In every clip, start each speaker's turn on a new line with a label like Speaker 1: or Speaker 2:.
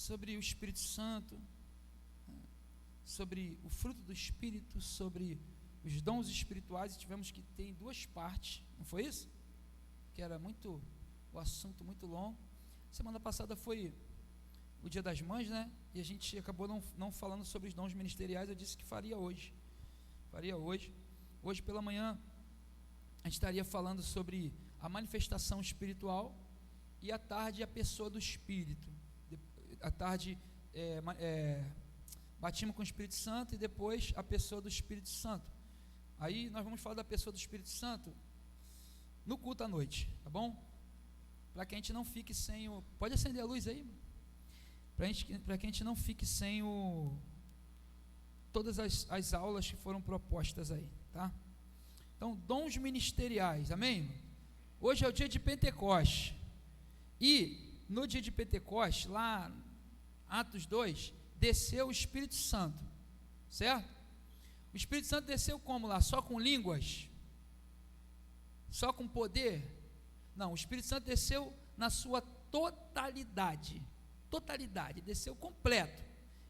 Speaker 1: sobre o Espírito Santo, sobre o fruto do Espírito, sobre os dons espirituais, e tivemos que ter em duas partes, não foi isso? Que era o assunto muito longo. Semana passada foi o Dia das Mães, né? E a gente acabou não falando sobre os dons ministeriais. Eu disse que faria hoje. Hoje pela manhã a gente estaria falando sobre a manifestação espiritual, e à tarde a pessoa do Espírito. À tarde batimos com o Espírito Santo, e depois a pessoa do Espírito Santo. Aí nós vamos falar da pessoa do Espírito Santo no culto à noite, tá bom? Para que a gente não fique sem o... Pode acender a luz aí? Para que a gente não fique sem todas as aulas que foram propostas aí, tá? Então, dons ministeriais, amém? Hoje é o dia de Pentecostes, e no dia de Pentecostes, lá Atos 2, desceu o Espírito Santo, certo? O Espírito Santo desceu como lá? Só com línguas? Só com poder? Não, o Espírito Santo desceu na sua totalidade, desceu completo.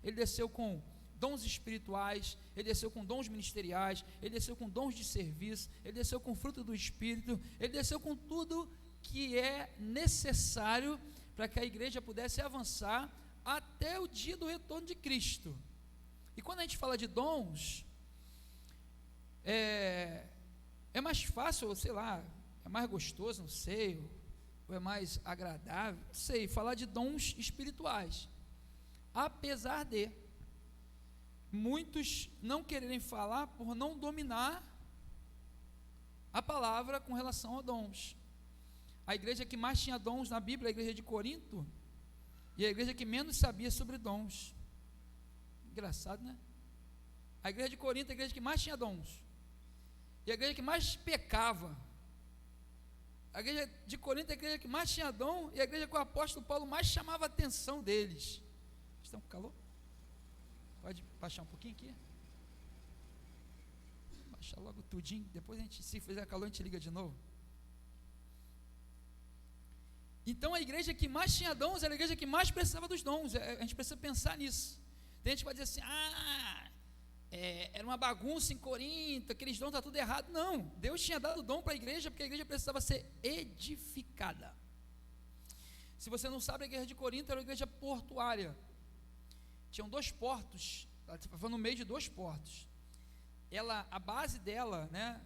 Speaker 1: Ele desceu com dons espirituais, ele desceu com dons ministeriais, ele desceu com dons de serviço, ele desceu com fruto do Espírito, ele desceu com tudo que é necessário para que a igreja pudesse avançar até o dia do retorno de Cristo. E quando a gente fala de dons, é mais fácil, sei lá, é mais gostoso, não sei, ou é mais agradável, não sei, falar de dons espirituais, apesar de muitos não quererem falar por não dominar a palavra com relação a dons. A igreja que mais tinha dons na Bíblia é a igreja de Corinto, e a igreja que menos sabia sobre dons. Engraçado, né? A igreja de Corinto é a igreja que mais tinha dons, e a igreja que mais pecava. A igreja de Corinto é a igreja que mais tinha dom, e a igreja que o apóstolo Paulo mais chamava a atenção deles. Estão com calor? Pode baixar um pouquinho aqui? Baixar logo tudinho, depois a gente, se fizer calor, a gente liga de novo. Então a igreja que mais tinha dons era a igreja que mais precisava dos dons. A gente precisa pensar nisso. Tem gente que vai dizer assim, era uma bagunça em Corinto, aqueles dons, está tudo errado. Não, Deus tinha dado dom para a igreja, porque a igreja precisava ser edificada. Se você não sabe, a igreja de Corinto era uma igreja portuária. Tinham 2 portos, ela no meio de 2 portos. A base dela, né,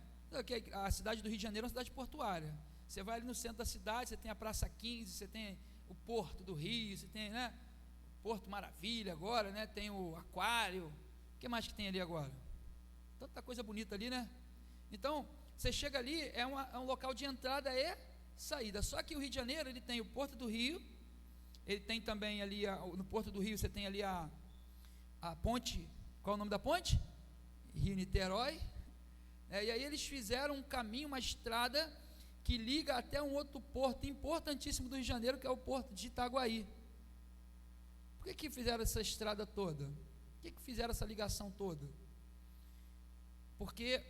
Speaker 1: a cidade do Rio de Janeiro é uma cidade portuária. Você vai ali no centro da cidade, você tem a Praça 15, você tem o Porto do Rio, você tem, né, o Porto Maravilha agora, né, tem o Aquário. O que mais que tem ali agora? Tanta coisa bonita ali, né? Então, você chega ali, é um local de entrada e saída. Só que o Rio de Janeiro, ele tem o Porto do Rio, ele tem também ali, no Porto do Rio, você tem ali a ponte, qual é o nome da ponte? Rio-Niterói. E aí eles fizeram um caminho, uma estrada, que liga até um outro porto importantíssimo do Rio de Janeiro, que é o Porto de Itaguaí. Por que fizeram essa estrada toda? Por que fizeram essa ligação toda? Porque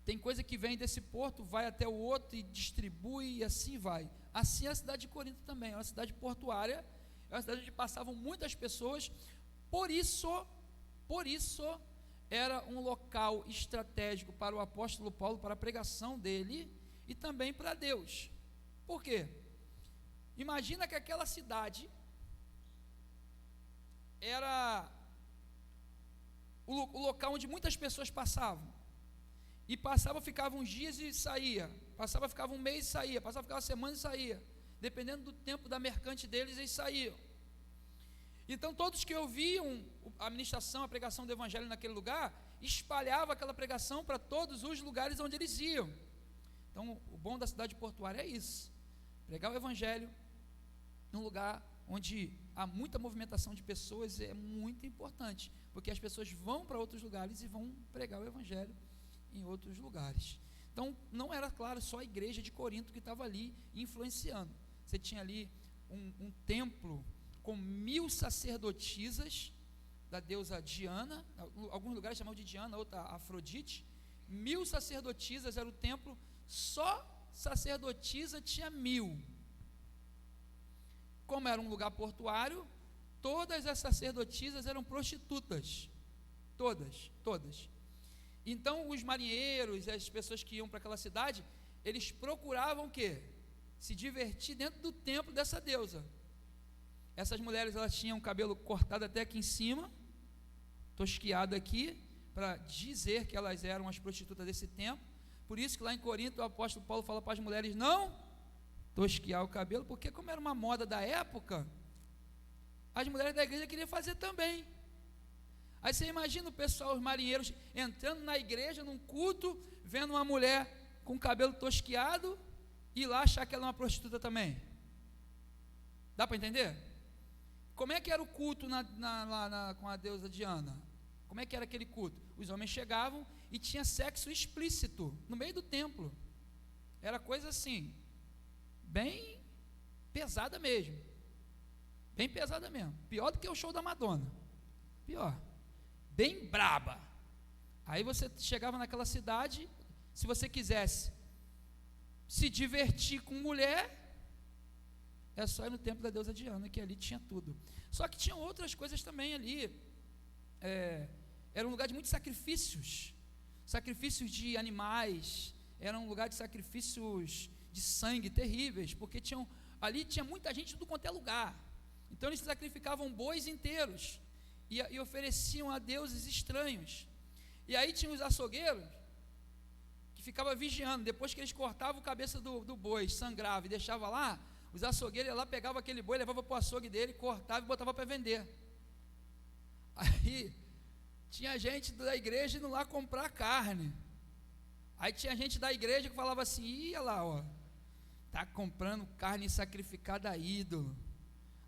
Speaker 1: tem coisa que vem desse porto, vai até o outro e distribui, e assim vai. Assim é a cidade de Corinto também, é uma cidade portuária, é uma cidade onde passavam muitas pessoas, por isso era um local estratégico para o apóstolo Paulo, para a pregação dele, e também para Deus. Por quê? Imagina que aquela cidade era o local onde muitas pessoas passavam, e ficava uns dias e saía, ficava um mês e saía, ficava uma semana e saía, dependendo do tempo da mercante deles, eles saíam. Então todos que ouviam a ministração, a pregação do evangelho naquele lugar, espalhava aquela pregação para todos os lugares onde eles iam. Então o bom da cidade portuária é isso, pregar o evangelho num lugar onde há muita movimentação de pessoas, é muito importante, porque as pessoas vão para outros lugares e vão pregar o evangelho em outros lugares. Então não era, claro, só a igreja de Corinto que estava ali influenciando. Você tinha ali um templo com 1000 sacerdotisas da deusa Diana, alguns lugares chamavam de Diana, outra Afrodite. 1000 sacerdotisas era o templo, só sacerdotisa tinha 1000. Como era um lugar portuário, todas as sacerdotisas eram prostitutas, todas. Então os marinheiros, as pessoas que iam para aquela cidade, eles procuravam o quê? Se divertir dentro do templo dessa deusa. Essas mulheres, elas tinham o cabelo cortado até aqui em cima, tosquiado aqui, para dizer que elas eram as prostitutas desse templo. Por isso que lá em Corinto o apóstolo Paulo fala para as mulheres não tosquiar o cabelo, porque como era uma moda da época, as mulheres da igreja queriam fazer também. Aí você imagina o pessoal, os marinheiros, entrando na igreja, num culto, vendo uma mulher com o cabelo tosquiado, e lá achar que ela é uma prostituta também. Dá para entender? Como é que era o culto com a deusa Diana? Como é que era aquele culto? Os homens chegavam e tinha sexo explícito no meio do templo. Era coisa assim, bem pesada mesmo. Bem pesada mesmo. Pior do que o show da Madonna. Pior. Bem braba. Aí você chegava naquela cidade, se você quisesse se divertir com mulher, é só ir no templo da deusa Diana, que ali tinha tudo. Só que tinham outras coisas também ali. Era um lugar de muitos sacrifícios de animais, era um lugar de sacrifícios de sangue terríveis, porque ali tinha muita gente do quanto é lugar. Então eles sacrificavam bois inteiros e ofereciam a deuses estranhos. E aí tinha os açougueiros que ficavam vigiando. Depois que eles cortavam a cabeça do boi, sangrava e deixava lá, os açougueiros iam lá, pegavam aquele boi, levavam para o açougue dele, cortava e botava para vender. Aí tinha gente da igreja indo lá comprar carne. Aí tinha gente da igreja que falava assim: ia lá, ó, está comprando carne sacrificada a ídolo.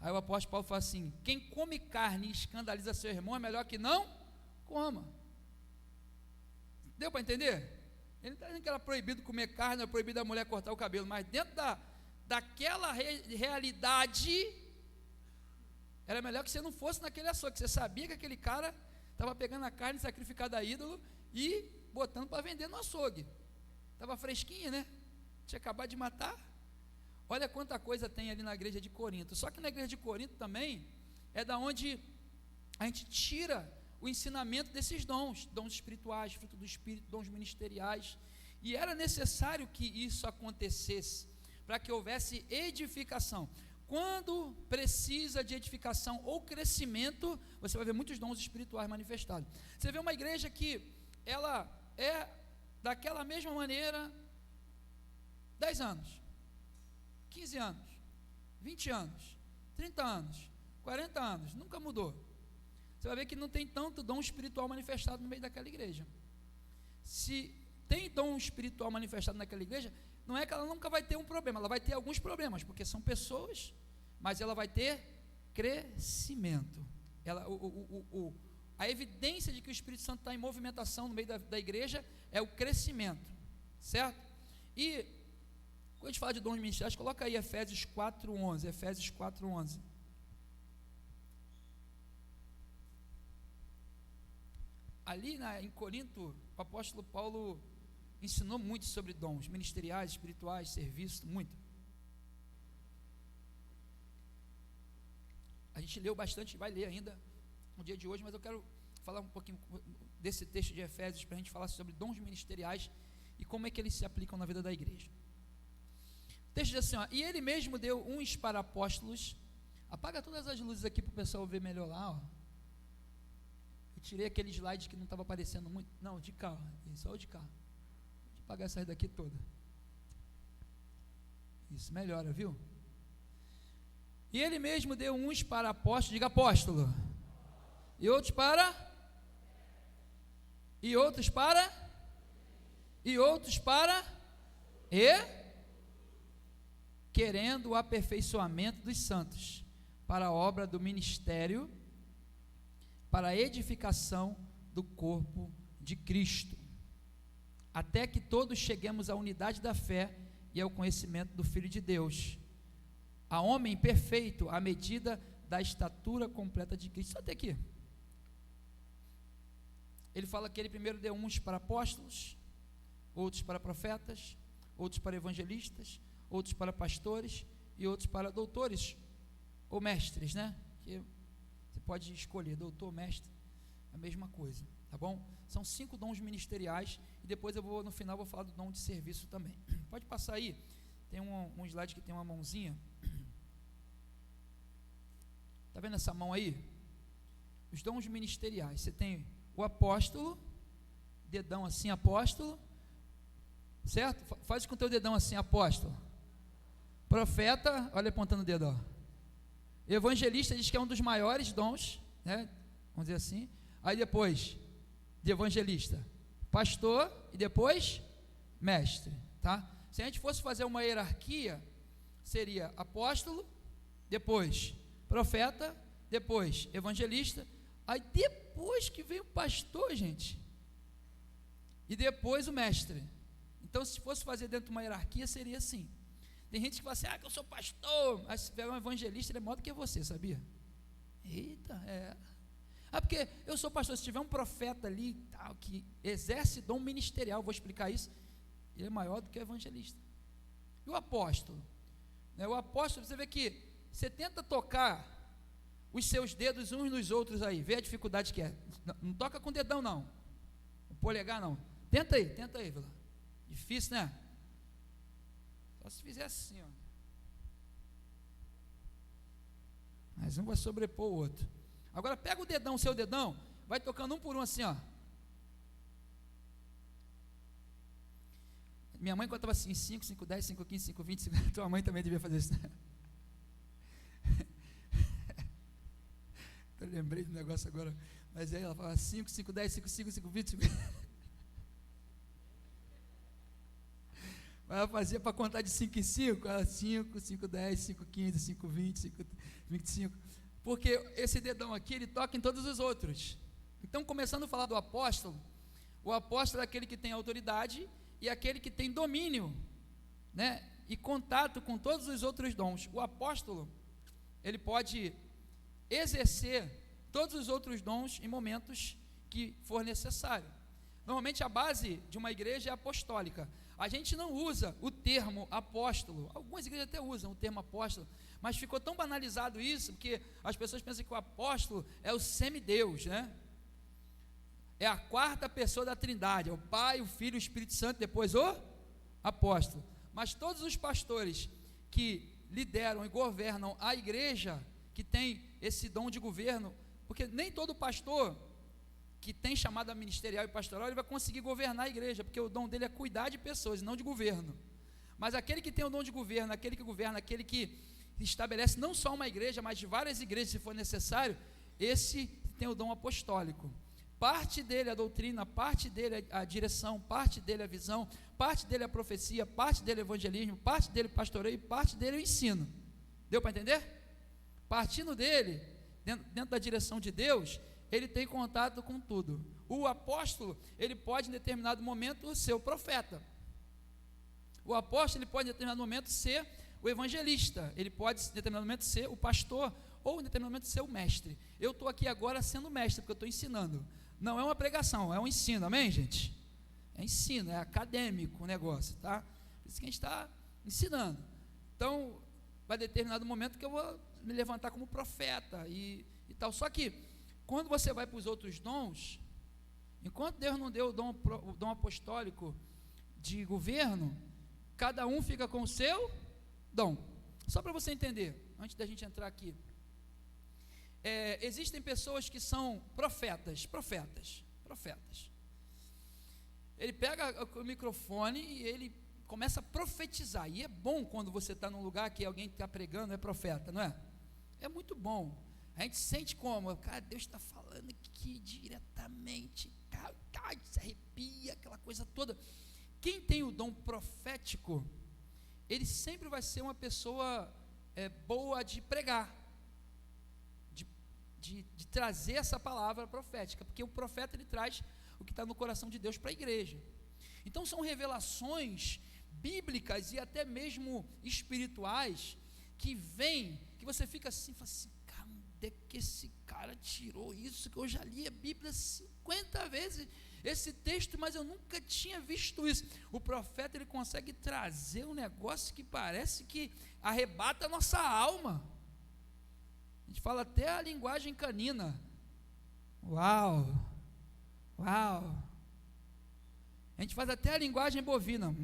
Speaker 1: Aí o apóstolo Paulo fala assim: quem come carne e escandaliza seu irmão é melhor que não coma. Deu para entender? Ele não está dizendo que era proibido comer carne, era proibido a mulher cortar o cabelo, mas dentro daquela realidade, era melhor que você não fosse naquele açougue, que você sabia que aquele cara estava pegando a carne sacrificada a ídolo e botando para vender no açougue. Estava fresquinha, né? Tinha acabado de matar. Olha quanta coisa tem ali na igreja de Corinto. Só que na igreja de Corinto também é da onde a gente tira o ensinamento desses dons espirituais, fruto do Espírito, dons ministeriais. E era necessário que isso acontecesse para que houvesse edificação. Quando precisa de edificação ou crescimento, você vai ver muitos dons espirituais manifestados. Você vê uma igreja que ela é daquela mesma maneira 10 anos, 15 anos, 20 anos, 30 anos, 40 anos, nunca mudou. Você vai ver que não tem tanto dom espiritual manifestado no meio daquela igreja. Se tem dom espiritual manifestado naquela igreja, não é que ela nunca vai ter um problema, ela vai ter alguns problemas, porque são pessoas, mas ela vai ter crescimento. A evidência de que o Espírito Santo está em movimentação no meio da igreja é o crescimento, certo? E quando a gente fala de dons ministeriais, coloca aí Efésios 4:11, Efésios 4:11. Ali em Corinto, o apóstolo Paulo ensinou muito sobre dons ministeriais, espirituais, serviço, muito. A gente leu bastante, vai ler ainda no dia de hoje, mas eu quero falar um pouquinho desse texto de Efésios para a gente falar sobre dons ministeriais e como é que eles se aplicam na vida da igreja. O texto diz assim, ó, e ele mesmo deu uns para apóstolos. Apaga todas as luzes aqui para o pessoal ver melhor lá, ó. Eu tirei aquele slide que não estava aparecendo muito. Não, de cá, só o de cá. Vou apagar essa daqui toda. Isso, melhora, viu? E ele mesmo deu uns para apóstolos, diga apóstolo. E outros para? E outros para? E outros para? Querendo o aperfeiçoamento dos santos, para a obra do ministério, para a edificação do corpo de Cristo, até que todos cheguemos à unidade da fé e ao conhecimento do Filho de Deus, a homem perfeito, à medida da estatura completa de Cristo. Só até aqui. Ele fala que ele primeiro deu uns para apóstolos, outros para profetas, outros para evangelistas, outros para pastores e outros para doutores ou mestres, né? Que pode escolher, doutor, mestre, a mesma coisa, tá bom? São 5 dons ministeriais, e depois no final vou falar do dom de serviço também. Pode passar aí, tem um slide que tem uma mãozinha, tá vendo essa mão aí? Os dons ministeriais, você tem o apóstolo, dedão assim, apóstolo, certo? Faz com o teu dedão assim, apóstolo. Profeta, olha apontando o dedo, ó. Evangelista diz que é um dos maiores dons, né? Vamos dizer assim. Aí depois de evangelista, pastor e depois mestre, tá? Se a gente fosse fazer uma hierarquia, seria apóstolo, depois profeta, depois evangelista, aí depois que vem o pastor, gente, e depois o mestre. Então, se fosse fazer dentro de uma hierarquia, seria assim. Tem gente que fala assim, que eu sou pastor, mas se pegar um evangelista, ele é maior do que você, sabia? Eita, porque eu sou pastor, se tiver um profeta ali, tal, que exerce dom ministerial, vou explicar isso, ele é maior do que o evangelista. E o apóstolo? Né, o apóstolo, você vê que você tenta tocar os seus dedos uns nos outros aí, vê a dificuldade que é. Não toca com o dedão não, o polegar não. Tenta aí, Vila. Difícil, né? Só se fizer assim, ó. Mas um vai sobrepor o outro. Agora pega o dedão, o seu dedão, vai tocando um por um assim, ó. Minha mãe contava assim, 5, 5, 10, 5, 15, 5, 20, 5, tua mãe também devia fazer isso, né? Eu lembrei do negócio agora, mas aí ela falava 5, 5, 10, 5, 5, 5, 20, 5. Mas ela fazia para contar de 5 em 5, ela 5, 5, 10, 5, 15, 5, 20, 5, 25, porque esse dedão aqui, ele toca em todos os outros. Então, começando a falar do apóstolo, o apóstolo é aquele que tem autoridade e aquele que tem domínio, né, e contato com todos os outros dons. O apóstolo, ele pode exercer todos os outros dons em momentos que for necessário. Normalmente a base de uma igreja é apostólica. A gente não usa o termo apóstolo, algumas igrejas até usam o termo apóstolo, mas ficou tão banalizado isso, porque as pessoas pensam que o apóstolo é o semideus, né? É a 4ª pessoa da Trindade, é o Pai, o Filho e o Espírito Santo, depois o apóstolo. Mas todos os pastores que lideram e governam a igreja, que tem esse dom de governo, porque nem todo pastor que tem chamada ministerial e pastoral, ele vai conseguir governar a igreja, porque o dom dele é cuidar de pessoas, e não de governo. Mas aquele que tem o dom de governo, aquele que governa, aquele que estabelece não só uma igreja, mas de várias igrejas, se for necessário, esse tem o dom apostólico. Parte dele é a doutrina, parte dele é a direção, parte dele é a visão, parte dele é a profecia, parte dele é o evangelismo, parte dele é o pastoreio, parte dele é o ensino. Deu para entender? Partindo dele, dentro da direção de Deus, ele tem contato com tudo. O apóstolo, ele pode em determinado momento ser o profeta. O apóstolo, ele pode em determinado momento ser o evangelista. Ele pode em determinado momento ser o pastor, ou em determinado momento ser o mestre. Eu estou aqui agora sendo mestre, porque eu estou ensinando. Não é uma pregação, é um ensino, amém, gente? É ensino, é acadêmico o negócio, tá? Por isso que a gente está ensinando. Então, vai determinado momento que eu vou me levantar como profeta e tal. Só que, quando você vai para os outros dons, enquanto Deus não deu o dom apostólico de governo, cada um fica com o seu dom. Só para você entender, antes da gente entrar aqui, existem pessoas que são profetas. Ele pega o microfone e ele começa a profetizar, e é bom quando você está num lugar que alguém está pregando, é profeta, não é? É muito bom. A gente sente como, cara, Deus está falando aqui diretamente, cara, se arrepia, aquela coisa toda. Quem tem o dom profético, ele sempre vai ser uma pessoa boa de pregar, de trazer essa palavra profética, porque o profeta, ele traz o que está no coração de Deus para a igreja. Então são revelações bíblicas e até mesmo espirituais que vêm, que você fica assim, fala assim, cara, onde é que esse cara tirou isso, que eu já li a Bíblia 50 vezes, esse texto, mas eu nunca tinha visto isso. O profeta, ele consegue trazer um negócio que parece que arrebata a nossa alma. gente fala até a linguagem canina. Uau, uau. A gente faz até a linguagem bovina.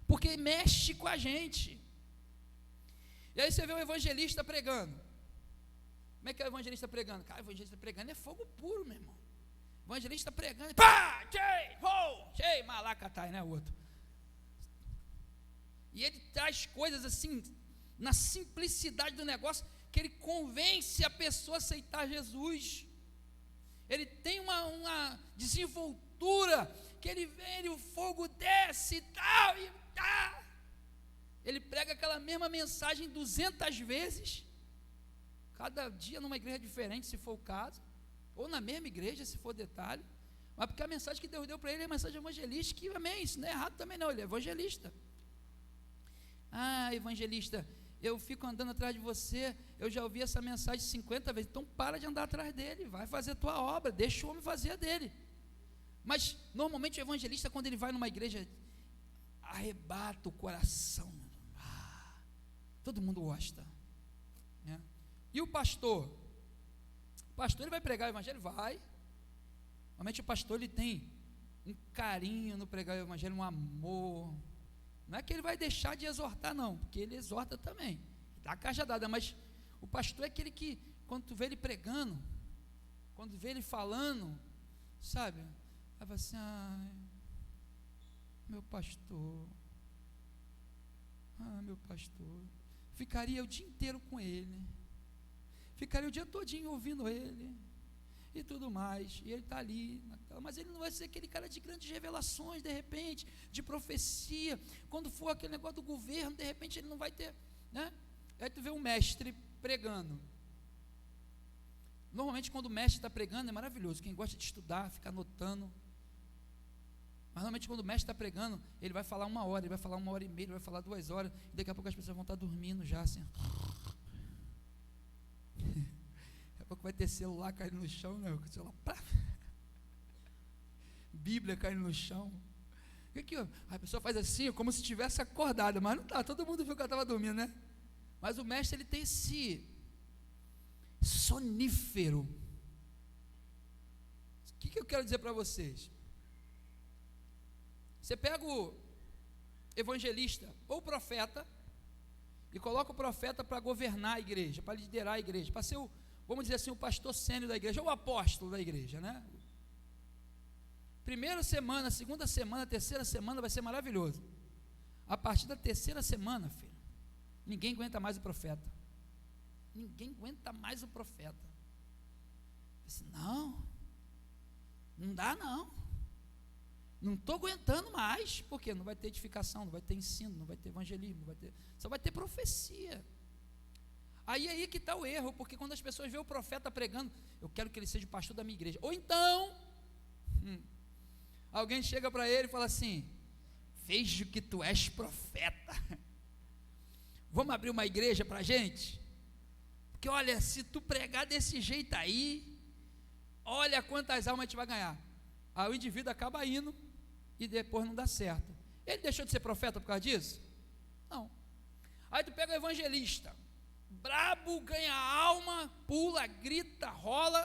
Speaker 1: Porque mexe com a gente. E aí você vê o evangelista pregando. Como é que é o evangelista pregando? Cara, o evangelista pregando é fogo puro, meu irmão. O evangelista pregando, pá, tchei, ho, tchei, malacatai, né, o outro. E ele traz coisas assim, na simplicidade do negócio, que ele convence a pessoa a aceitar Jesus. Ele tem uma desenvoltura, que ele vem, o fogo desce e tal, e tá. Ele prega aquela mesma mensagem 200 vezes, cada dia numa igreja diferente, se for o caso, ou na mesma igreja, se for detalhe, mas porque a mensagem que Deus deu para ele é a mensagem evangelística, que amém, isso não é errado também não, ele é evangelista. Ah, evangelista, eu fico andando atrás de você, eu já ouvi essa mensagem 50 vezes, então para de andar atrás dele, vai fazer a tua obra, deixa o homem fazer a dele. Mas normalmente o evangelista, quando ele vai numa igreja, arrebata o coração, todo mundo gosta, né? E o pastor ele vai pregar o evangelho? Vai. Normalmente o pastor ele tem um carinho no pregar o evangelho, um amor. Não é que ele vai deixar de exortar, não, porque ele exorta também, dá a cajadada, mas o pastor é aquele que, quando tu vê ele pregando, quando vê ele falando, sabe, vai assim, ai, meu pastor, ficaria o dia inteiro com ele, ficaria o dia todinho ouvindo ele, e tudo mais, e ele está ali, mas ele não vai ser aquele cara de grandes revelações, de repente, de profecia, quando for aquele negócio do governo, de repente ele não vai ter, né? Aí tu vê um mestre pregando, normalmente quando o mestre está pregando é maravilhoso, quem gosta de estudar, fica anotando, mas normalmente quando o mestre está pregando, ele vai falar 1 hora, ele vai falar 1h30, ele vai falar 2 horas, e daqui a pouco as pessoas vão estar dormindo já, assim, daqui a pouco vai ter celular caindo no chão, né? Celular, Bíblia caindo no chão, a pessoa faz assim, como se estivesse acordada, mas não está, todo mundo viu que ela estava dormindo, né? Mas o mestre, ele tem esse sonífero. O que eu quero dizer para vocês? Você pega o evangelista ou o profeta e coloca o profeta para governar a igreja, para liderar a igreja, para ser o, vamos dizer assim, o pastor sênior da igreja, ou o apóstolo da igreja, né? Primeira semana, segunda semana, terceira semana vai ser maravilhoso. A partir da terceira semana, filho, ninguém aguenta mais o profeta. Ninguém aguenta mais o profeta. Eu disse, não dá não. Não estou aguentando mais, porque não vai ter edificação, não vai ter ensino, não vai ter evangelismo, só vai ter profecia. Aí que está o erro, porque quando as pessoas veem o profeta pregando, eu quero que ele seja o pastor da minha igreja. Ou então, alguém chega para ele e fala assim, vejo que tu és profeta, vamos abrir uma igreja para a gente? Porque olha, se tu pregar desse jeito aí, olha quantas almas a gente vai ganhar. Aí o indivíduo acaba indo e depois não dá certo. Ele deixou de ser profeta por causa disso? Não. Aí tu pega o evangelista, brabo, ganha alma, pula, grita, rola.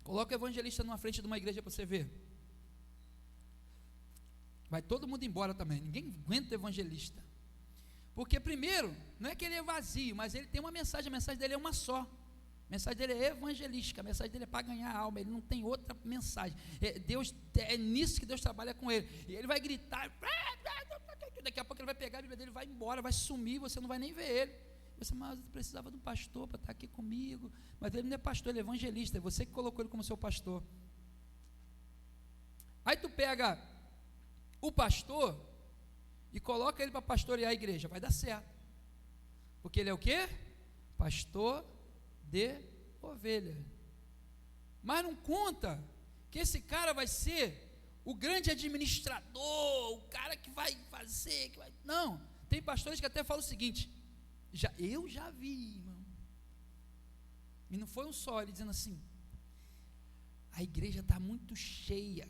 Speaker 1: Coloca o evangelista numa frente de uma igreja para você ver. Vai todo mundo embora também, ninguém aguenta o evangelista. Porque primeiro, não é que ele é vazio, mas ele tem uma mensagem, a mensagem dele é uma só. A mensagem dele é evangelística, a mensagem dele é para ganhar alma, ele não tem outra mensagem. É nisso que Deus trabalha com ele. E ele vai gritar, daqui a pouco ele vai pegar a Bíblia dele, vai embora, vai sumir, você não vai nem ver ele. Você, mas eu precisava de um pastor para estar aqui comigo. Mas ele não é pastor, ele é evangelista, é você que colocou ele como seu pastor. Aí tu pega o pastor e coloca ele para pastorear a igreja, vai dar certo. Porque ele é o quê? Pastor de ovelha. Mas não conta que esse cara vai ser o grande administrador, o cara que vai fazer, não, tem pastores que até falam o seguinte, eu já vi, irmão, e não foi um só, ele dizendo assim, a igreja está muito cheia,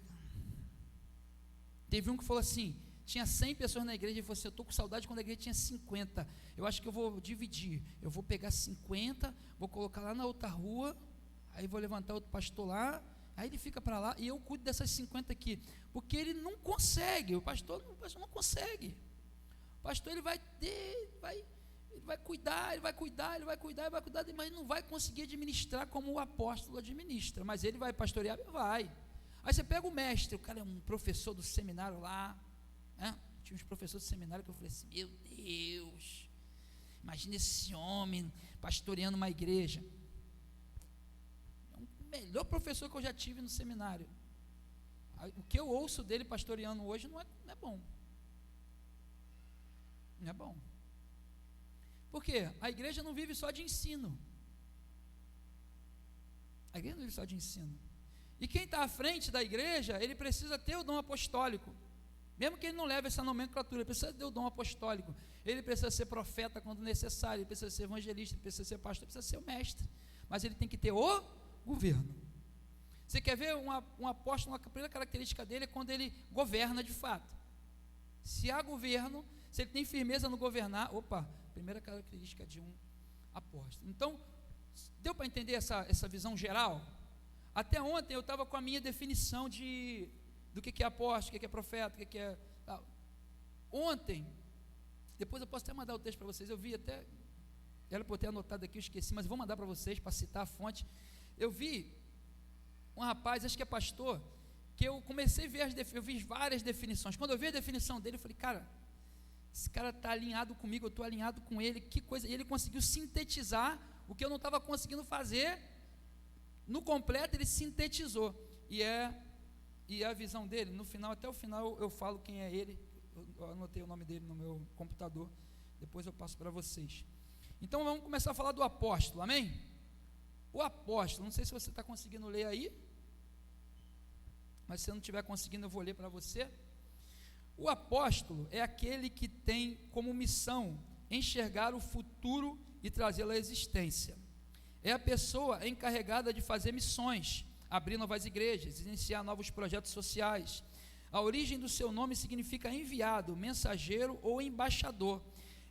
Speaker 1: Teve um que falou assim, tinha 100 pessoas na igreja, e falou assim, eu estou com saudade quando a igreja tinha 50, eu acho que eu vou dividir, eu vou pegar 50, vou colocar lá na outra rua, aí vou levantar outro pastor lá, aí ele fica para lá, e eu cuido dessas 50 aqui, porque ele não consegue, o pastor não consegue, o pastor ele vai cuidar, mas ele não vai conseguir administrar como o apóstolo administra, mas ele vai pastorear, vai. Aí você pega o mestre, o cara é um professor do seminário lá, né? Tinha uns professores do seminário que eu falei assim, meu Deus, imagina esse homem pastoreando uma igreja, é o melhor professor que eu já tive no seminário. O que eu ouço dele pastoreando hoje não é bom, não é bom. Por quê? A igreja não vive só de ensino, a igreja não vive só de ensino, e quem está à frente da igreja, ele precisa ter o dom apostólico, mesmo que ele não leve essa nomenclatura, ele precisa ter o dom apostólico, ele precisa ser profeta quando necessário, ele precisa ser evangelista, ele precisa ser pastor, ele precisa ser o mestre, mas ele tem que ter o governo. Você quer ver um apóstolo, a primeira característica dele é quando ele governa de fato. Se há governo, se ele tem firmeza no governar, primeira característica de um apóstolo. Então, deu para entender essa visão geral? Até ontem eu estava com a minha definição do que é apóstolo, o que é profeta, o que é tal. Ontem, depois eu posso até mandar o texto para vocês, eu vi até, era para eu ter anotado aqui, eu esqueci, mas vou mandar para vocês, para citar a fonte. Eu vi um rapaz, acho que é pastor, que eu comecei a ver, eu vi várias definições. Quando eu vi a definição dele, eu falei, cara, esse cara está alinhado comigo, eu estou alinhado com ele, que coisa, e ele conseguiu sintetizar o que eu não estava conseguindo fazer, no completo ele sintetizou, e a visão dele, no final, até o final eu falo quem é ele, eu anotei o nome dele no meu computador, depois eu passo para vocês. Então vamos começar a falar do apóstolo, amém? O apóstolo, não sei se você está conseguindo ler aí, mas se eu não estiver conseguindo eu vou ler para você. O apóstolo é aquele que tem como missão enxergar o futuro e trazê-lo à existência. É a pessoa encarregada de fazer missões, abrir novas igrejas, iniciar novos projetos sociais. A origem do seu nome significa enviado, mensageiro ou embaixador.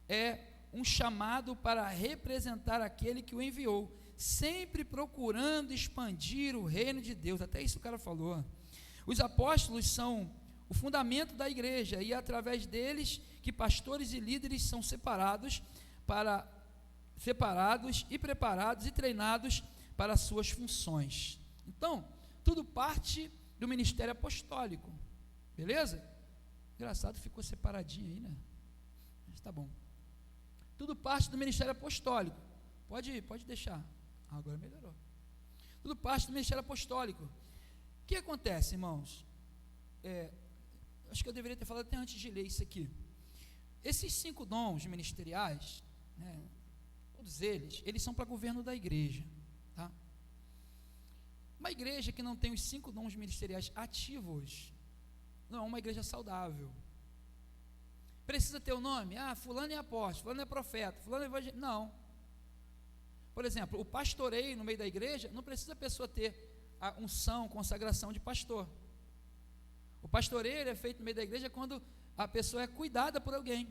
Speaker 1: É um chamado para representar aquele que o enviou, sempre procurando expandir o reino de Deus. Até isso o cara falou. Os apóstolos são o fundamento da igreja, e é através deles que pastores e líderes são separados e preparados e treinados para as suas funções. Então, tudo parte do ministério apostólico, beleza? Engraçado, ficou separadinho aí, né? Mas tá bom. Tudo parte do ministério apostólico. Pode deixar. Agora melhorou. Tudo parte do ministério apostólico. O que acontece, irmãos? Acho que eu deveria ter falado até antes de ler isso aqui. Esses 5 dons ministeriais, né, todos eles são para governo da igreja, tá? Uma igreja que não tem os 5 dons ministeriais ativos, não é uma igreja saudável. Precisa ter o nome? Fulano é apóstolo, fulano é profeta, fulano é evangelista. Não. Por exemplo, o pastoreio no meio da igreja, não precisa a pessoa ter a unção, consagração de pastor. O pastoreio é feito no meio da igreja quando a pessoa é cuidada por alguém.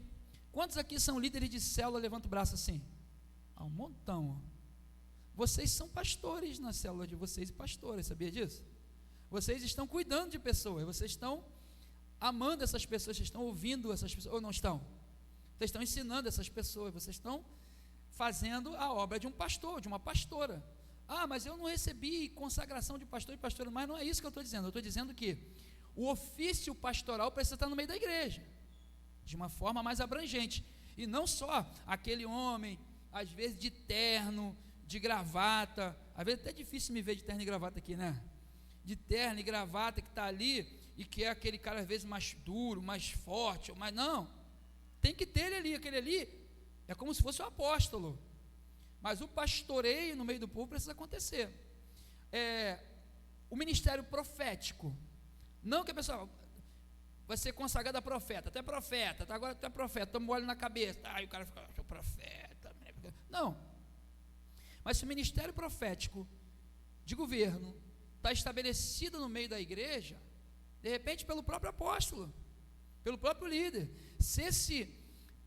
Speaker 1: Quantos aqui são líderes de célula? Levanta o braço assim. Um montão. Vocês são pastores na célula de vocês e pastoras, sabia disso? Vocês estão cuidando de pessoas, vocês estão amando essas pessoas, vocês estão ouvindo essas pessoas, ou não estão? Vocês estão ensinando essas pessoas, vocês estão fazendo a obra de um pastor, de uma pastora. Mas eu não recebi consagração de pastor e pastora, mas não é isso que eu estou dizendo. Eu estou dizendo que o ofício pastoral precisa estar no meio da igreja, de uma forma mais abrangente, e não só aquele homem, às vezes de terno, de gravata, às vezes até é difícil me ver de terno e gravata aqui, né? De terno e gravata que está ali, e que é aquele cara às vezes mais duro, mais forte, mas não, tem que ter ele ali, aquele ali é como se fosse o apóstolo, mas o pastoreio no meio do povo precisa acontecer. O ministério profético, não que a pessoa vai ser consagrada a profeta, até profeta, agora tu é profeta, toma um óleo na cabeça, aí o cara fica, sou profeta, não, mas se o ministério profético de governo está estabelecido no meio da igreja, de repente pelo próprio apóstolo, pelo próprio líder. Se esse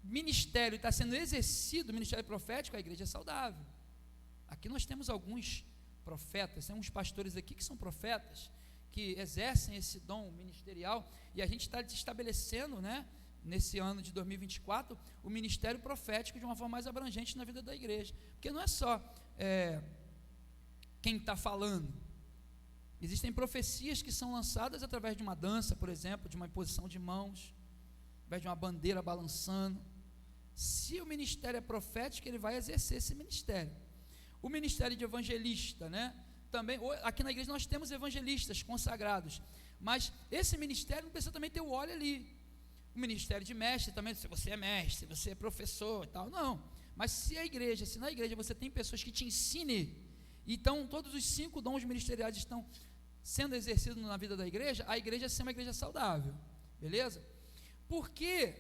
Speaker 1: ministério está sendo exercido, o ministério profético, a igreja é saudável. Aqui nós temos alguns profetas, tem uns pastores aqui que são profetas, que exercem esse dom ministerial, e a gente está estabelecendo, né, nesse ano de 2024, o ministério profético de uma forma mais abrangente na vida da igreja, porque não é só quem está falando, existem profecias que são lançadas através de uma dança, por exemplo, de uma imposição de mãos, através de uma bandeira balançando. Se o ministério é profético, ele vai exercer esse ministério. O ministério de evangelista, né? Também, aqui na igreja nós temos evangelistas consagrados, mas esse ministério não precisa também ter o óleo ali. O ministério de mestre também, se você é mestre, se você é professor e tal, não. Mas se na igreja você tem pessoas que te ensinem, então todos os 5 dons ministeriais estão sendo exercidos na vida da igreja, a igreja é uma igreja saudável, beleza? Por que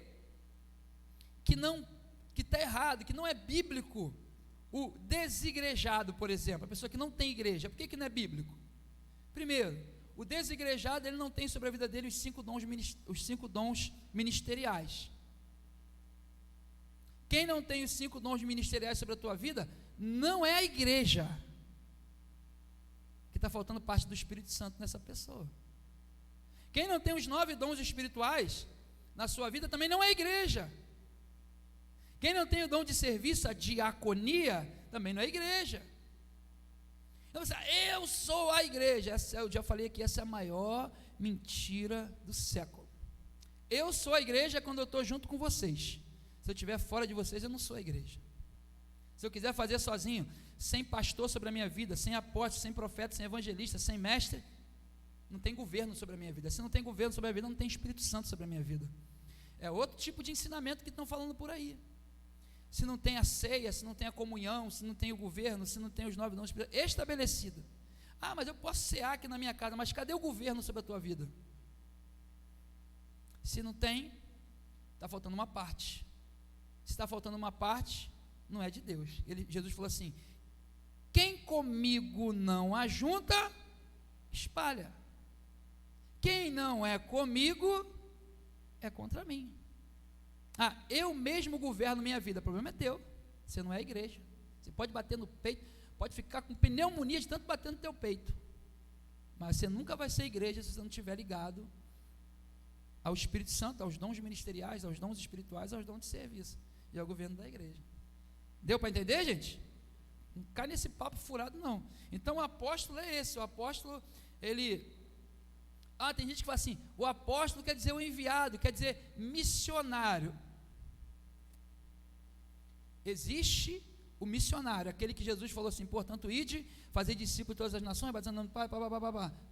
Speaker 1: está errado, que não é bíblico o desigrejado, por exemplo, a pessoa que não tem igreja? Por que não é bíblico? Primeiro, o desigrejado, ele não tem sobre a vida dele os 5 dons ministeriais. Quem não tem os 5 dons ministeriais sobre a tua vida, não é a igreja, que está faltando parte do Espírito Santo nessa pessoa. Quem não tem os 9 dons espirituais na sua vida, também não é a igreja. Quem não tem o dom de serviço, a diaconia, também não é igreja. Então, eu sou a igreja. Eu já falei aqui, essa é a maior mentira do século. Eu sou a igreja quando eu estou junto com vocês. Se eu estiver fora de vocês, eu não sou a igreja. Se eu quiser fazer sozinho, sem pastor sobre a minha vida, sem apóstolo, sem profeta, sem evangelista, sem mestre, não tem governo sobre a minha vida. Se não tem governo sobre a minha vida, não tem Espírito Santo sobre a minha vida. É outro tipo de ensinamento que estão falando por aí. Se não tem a ceia, se não tem a comunhão, se não tem o governo, se não tem os 9 dons estabelecidos. Ah, mas eu posso cear aqui na minha casa, mas cadê o governo sobre a tua vida? Se não tem, está faltando uma parte. Se está faltando uma parte, não é de Deus. Jesus falou assim: quem comigo não ajunta, espalha. Quem não é comigo, é contra mim. Ah, eu mesmo governo minha vida. O problema é teu, você não é a igreja. Você pode bater no peito, pode ficar com pneumonia de tanto bater no teu peito, mas você nunca vai ser igreja se você não estiver ligado ao Espírito Santo, aos dons ministeriais, aos dons espirituais, aos dons de serviço e ao governo da igreja. Deu para entender, gente? Não cai nesse papo furado, não. Então o apóstolo é esse. O apóstolo, tem gente que fala assim: o apóstolo quer dizer o enviado, quer dizer missionário. Existe o missionário, aquele que Jesus falou assim: portanto, ide, fazer discípulos de todas as nações, batizando no Pai,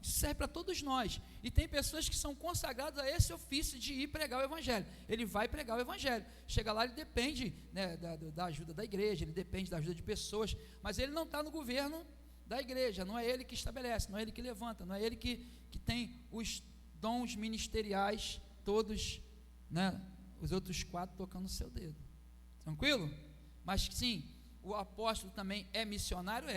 Speaker 1: Isso serve para todos nós. E tem pessoas que são consagradas a esse ofício de ir pregar o evangelho. Ele vai pregar o evangelho. Chega lá, ele depende, né, da ajuda da igreja, ele depende da ajuda de pessoas, mas ele não está no governo da igreja, não é ele que estabelece, não é ele que levanta, não é ele que tem os dons ministeriais todos, né, os outros 4 tocando o seu dedo. Tranquilo? Mas sim, o apóstolo também é missionário?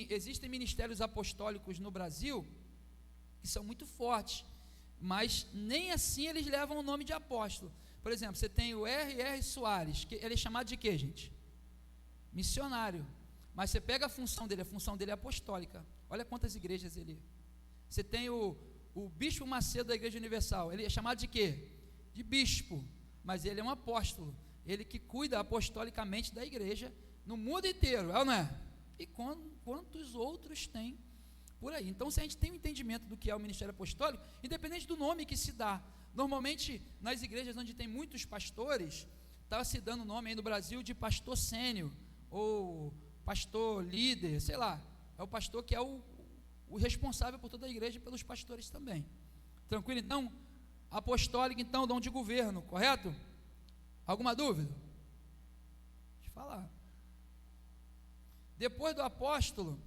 Speaker 1: Existem ministérios apostólicos no Brasil que são muito fortes, mas nem assim eles levam o nome de apóstolo. Por exemplo, você tem o R.R. Soares, que ele é chamado de quê, gente? Missionário. Mas você pega a função dele é apostólica. Olha quantas igrejas ele. Você tem o Bispo Macedo da Igreja Universal, ele é chamado de quê? De bispo, mas ele é um apóstolo, ele que cuida apostolicamente da igreja no mundo inteiro, é ou não é? E quantos outros tem por aí? Então, se a gente tem um entendimento do que é o ministério apostólico, independente do nome que se dá, normalmente nas igrejas onde tem muitos pastores, está se dando o nome aí no Brasil de pastor sênior, ou pastor líder, sei lá, é o pastor que é o responsável por toda a igreja e pelos pastores também. Tranquilo? Então, apostólico, então, dom de governo, correto? Alguma dúvida? Deixa eu falar. Depois do apóstolo,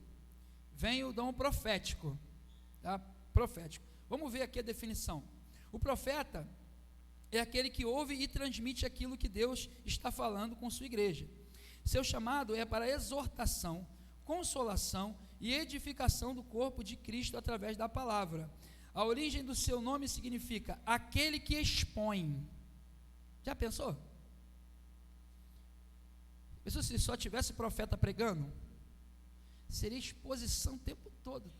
Speaker 1: vem o dom profético, tá? Profético. Vamos ver aqui a definição. O profeta é aquele que ouve e transmite aquilo que Deus está falando com sua igreja. Seu chamado é para exortação, consolação e edificação do corpo de Cristo através da palavra. A origem do seu nome significa aquele que expõe. Já pensou? Pensou se só tivesse profeta pregando? Seria exposição o tempo todo.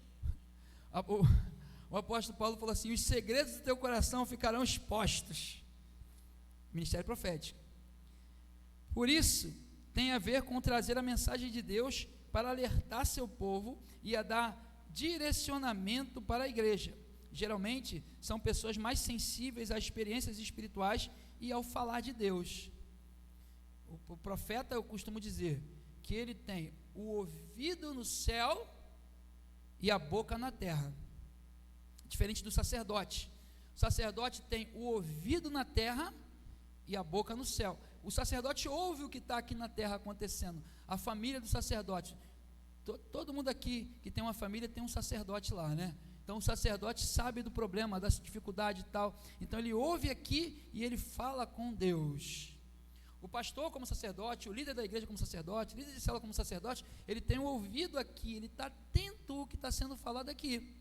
Speaker 1: O apóstolo Paulo falou assim: os segredos do teu coração ficarão expostos. Ministério profético. Por isso, tem a ver com trazer a mensagem de Deus para alertar seu povo e a dar direcionamento para a igreja. Geralmente, são pessoas mais sensíveis a experiências espirituais e ao falar de Deus. O profeta, eu costumo dizer, que ele tem o ouvido no céu e a boca na terra. Diferente do sacerdote. O sacerdote tem o ouvido na terra e a boca no céu. O sacerdote ouve o que está aqui na terra acontecendo. A família do sacerdote, todo mundo aqui que tem uma família tem um sacerdote lá, né? Então o sacerdote sabe do problema, da dificuldade e tal. Então ele ouve aqui e ele fala com Deus. O pastor como sacerdote, o líder da igreja como sacerdote, o líder de célula como sacerdote, ele tem o ouvido aqui, ele está atento ao que está sendo falado aqui.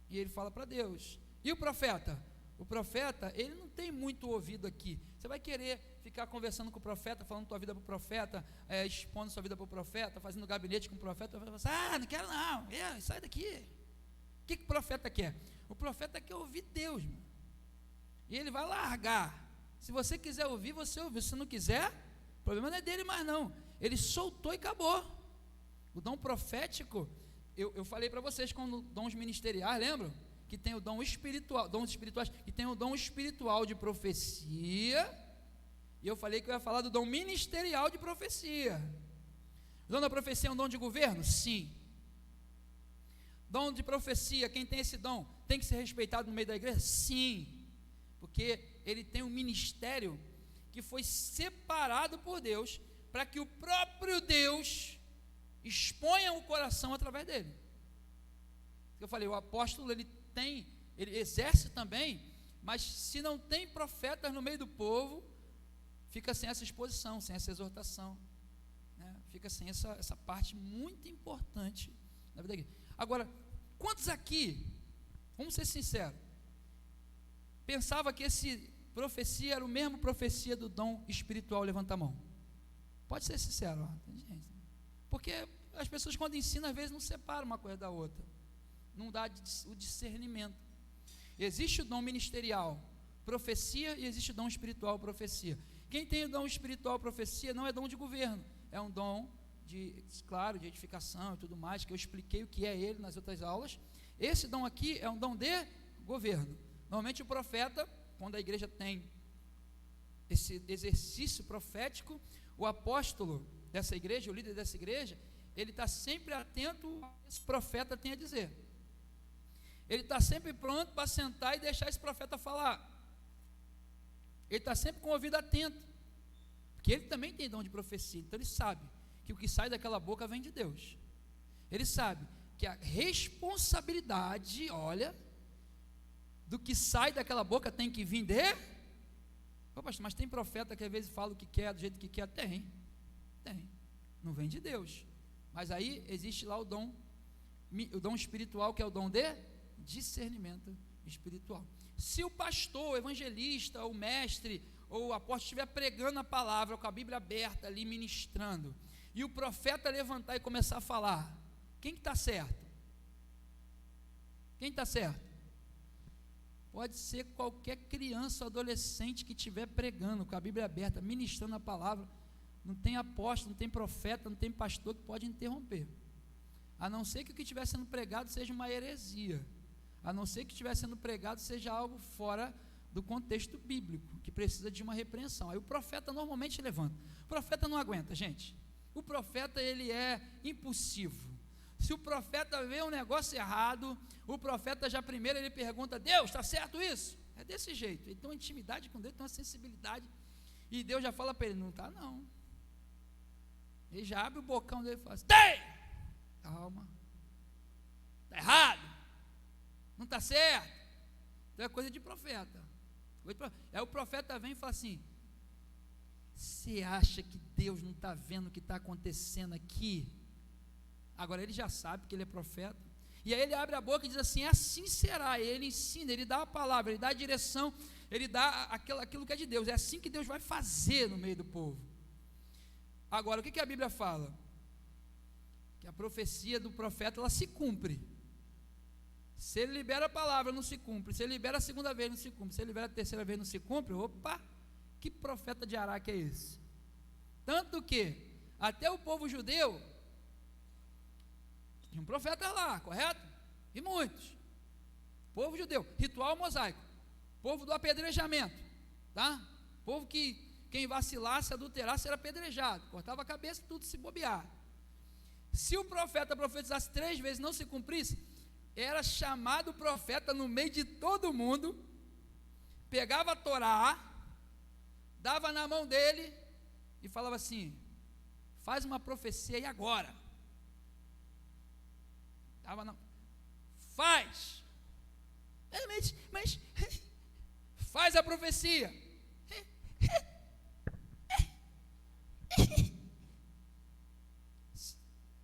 Speaker 1: E ele fala para Deus. E o profeta? O profeta, ele não tem muito ouvido aqui. Você vai querer ficar conversando com o profeta, falando tua vida para o profeta, expondo sua vida para o profeta, fazendo gabinete com o profeta, vai falar, não quero não, sai daqui. O que o profeta quer? O profeta quer ouvir Deus, mano. E ele vai largar. Se você quiser ouvir, você ouve. Se não quiser, o problema não é dele mais não. Ele soltou e acabou. O dom profético, eu falei para vocês com dons ministeriais, lembram? Que tem o dom espiritual, dons espirituais, que tem o dom espiritual de profecia, e eu falei que eu ia falar do dom ministerial de profecia. O dom da profecia é um dom de governo? Sim. Dom de profecia, quem tem esse dom, tem que ser respeitado no meio da igreja? Sim, porque ele tem um ministério que foi separado por Deus, para que o próprio Deus exponha o coração através dele. Eu falei, o apóstolo ele exerce também, mas se não tem profetas no meio do povo, fica sem essa exposição, sem essa exortação, né? Fica sem essa parte muito importante da vida da igreja. Agora, quantos aqui, vamos ser sinceros, pensava que esse profecia era o mesmo profecia do dom espiritual? Levanta a mão. Pode ser sincero, ó, tem gente. Porque as pessoas quando ensinam, às vezes não separam uma coisa da outra. Não dá o discernimento. Existe o dom ministerial, profecia, e existe o dom espiritual, profecia. Quem tem o dom espiritual, profecia, não é dom de governo, é um dom claro, de edificação e tudo mais, que eu expliquei o que é ele nas outras aulas. Esse dom aqui é um dom de governo. Normalmente o profeta, quando a igreja tem esse exercício profético, o apóstolo dessa igreja, o líder dessa igreja, ele está sempre atento ao que esse profeta tem a dizer. Ele está sempre pronto para sentar e deixar esse profeta falar. Ele está sempre com o ouvido atento, porque ele também tem dom de profecia, então ele sabe que o que sai daquela boca vem de Deus. Ele sabe que a responsabilidade, olha, do que sai daquela boca tem que vir de... Pô, pastor, mas tem profeta que às vezes fala o que quer, do jeito que quer. Tem, não vem de Deus. Mas aí existe lá o dom espiritual, que é o dom de discernimento espiritual. Se o pastor, o evangelista, o mestre ou o apóstolo estiver pregando a palavra com a Bíblia aberta ali, ministrando, e o profeta levantar e começar a falar, quem que está certo? Quem está certo? Pode ser qualquer criança ou adolescente que estiver pregando com a Bíblia aberta, ministrando a palavra. Não tem apóstolo, não tem profeta, não tem pastor que pode interromper. A não ser que o que estiver sendo pregado seja uma heresia. A não ser que estiver sendo pregado seja algo fora do contexto bíblico, que precisa de uma repreensão. Aí o profeta normalmente levanta. O profeta não aguenta, gente. O profeta, ele é impulsivo. Se o profeta vê um negócio errado, o profeta já primeiro ele pergunta, Deus, está certo isso? É desse jeito. Ele tem uma intimidade com Deus, tem uma sensibilidade, e Deus já fala para ele, não está não. Ele já abre o bocão dele e fala assim, tem! Calma, está errado, não está certo. Então é coisa de profeta. Aí o profeta vem e fala assim, você acha que Deus não está vendo o que está acontecendo aqui? Agora ele já sabe que ele é profeta, E aí ele abre a boca e diz assim: assim será. E ele ensina, ele dá a palavra, ele dá a direção, ele dá aquilo que é de Deus. É assim que Deus vai fazer no meio do povo. Agora, o que a Bíblia fala? Que a profecia do profeta, ela se cumpre. Se ele libera a palavra, não se cumpre. Se ele libera a segunda vez, não se cumpre. Se ele libera a terceira vez, não se cumpre. Opa, que profeta de Araque é esse? Tanto que até o povo judeu tinha um profeta lá, correto? E muitos. Povo judeu, ritual mosaico, povo do apedrejamento, tá? Povo que quem vacilasse, adulterasse, era apedrejado, cortava a cabeça, tudo se bobear. Se o profeta profetizasse 3 vezes e não se cumprisse, era chamado profeta no meio de todo mundo, pegava a Torá, dava na mão dele e falava assim: faz uma profecia aí agora. Dava não. Faz. Mas faz a profecia.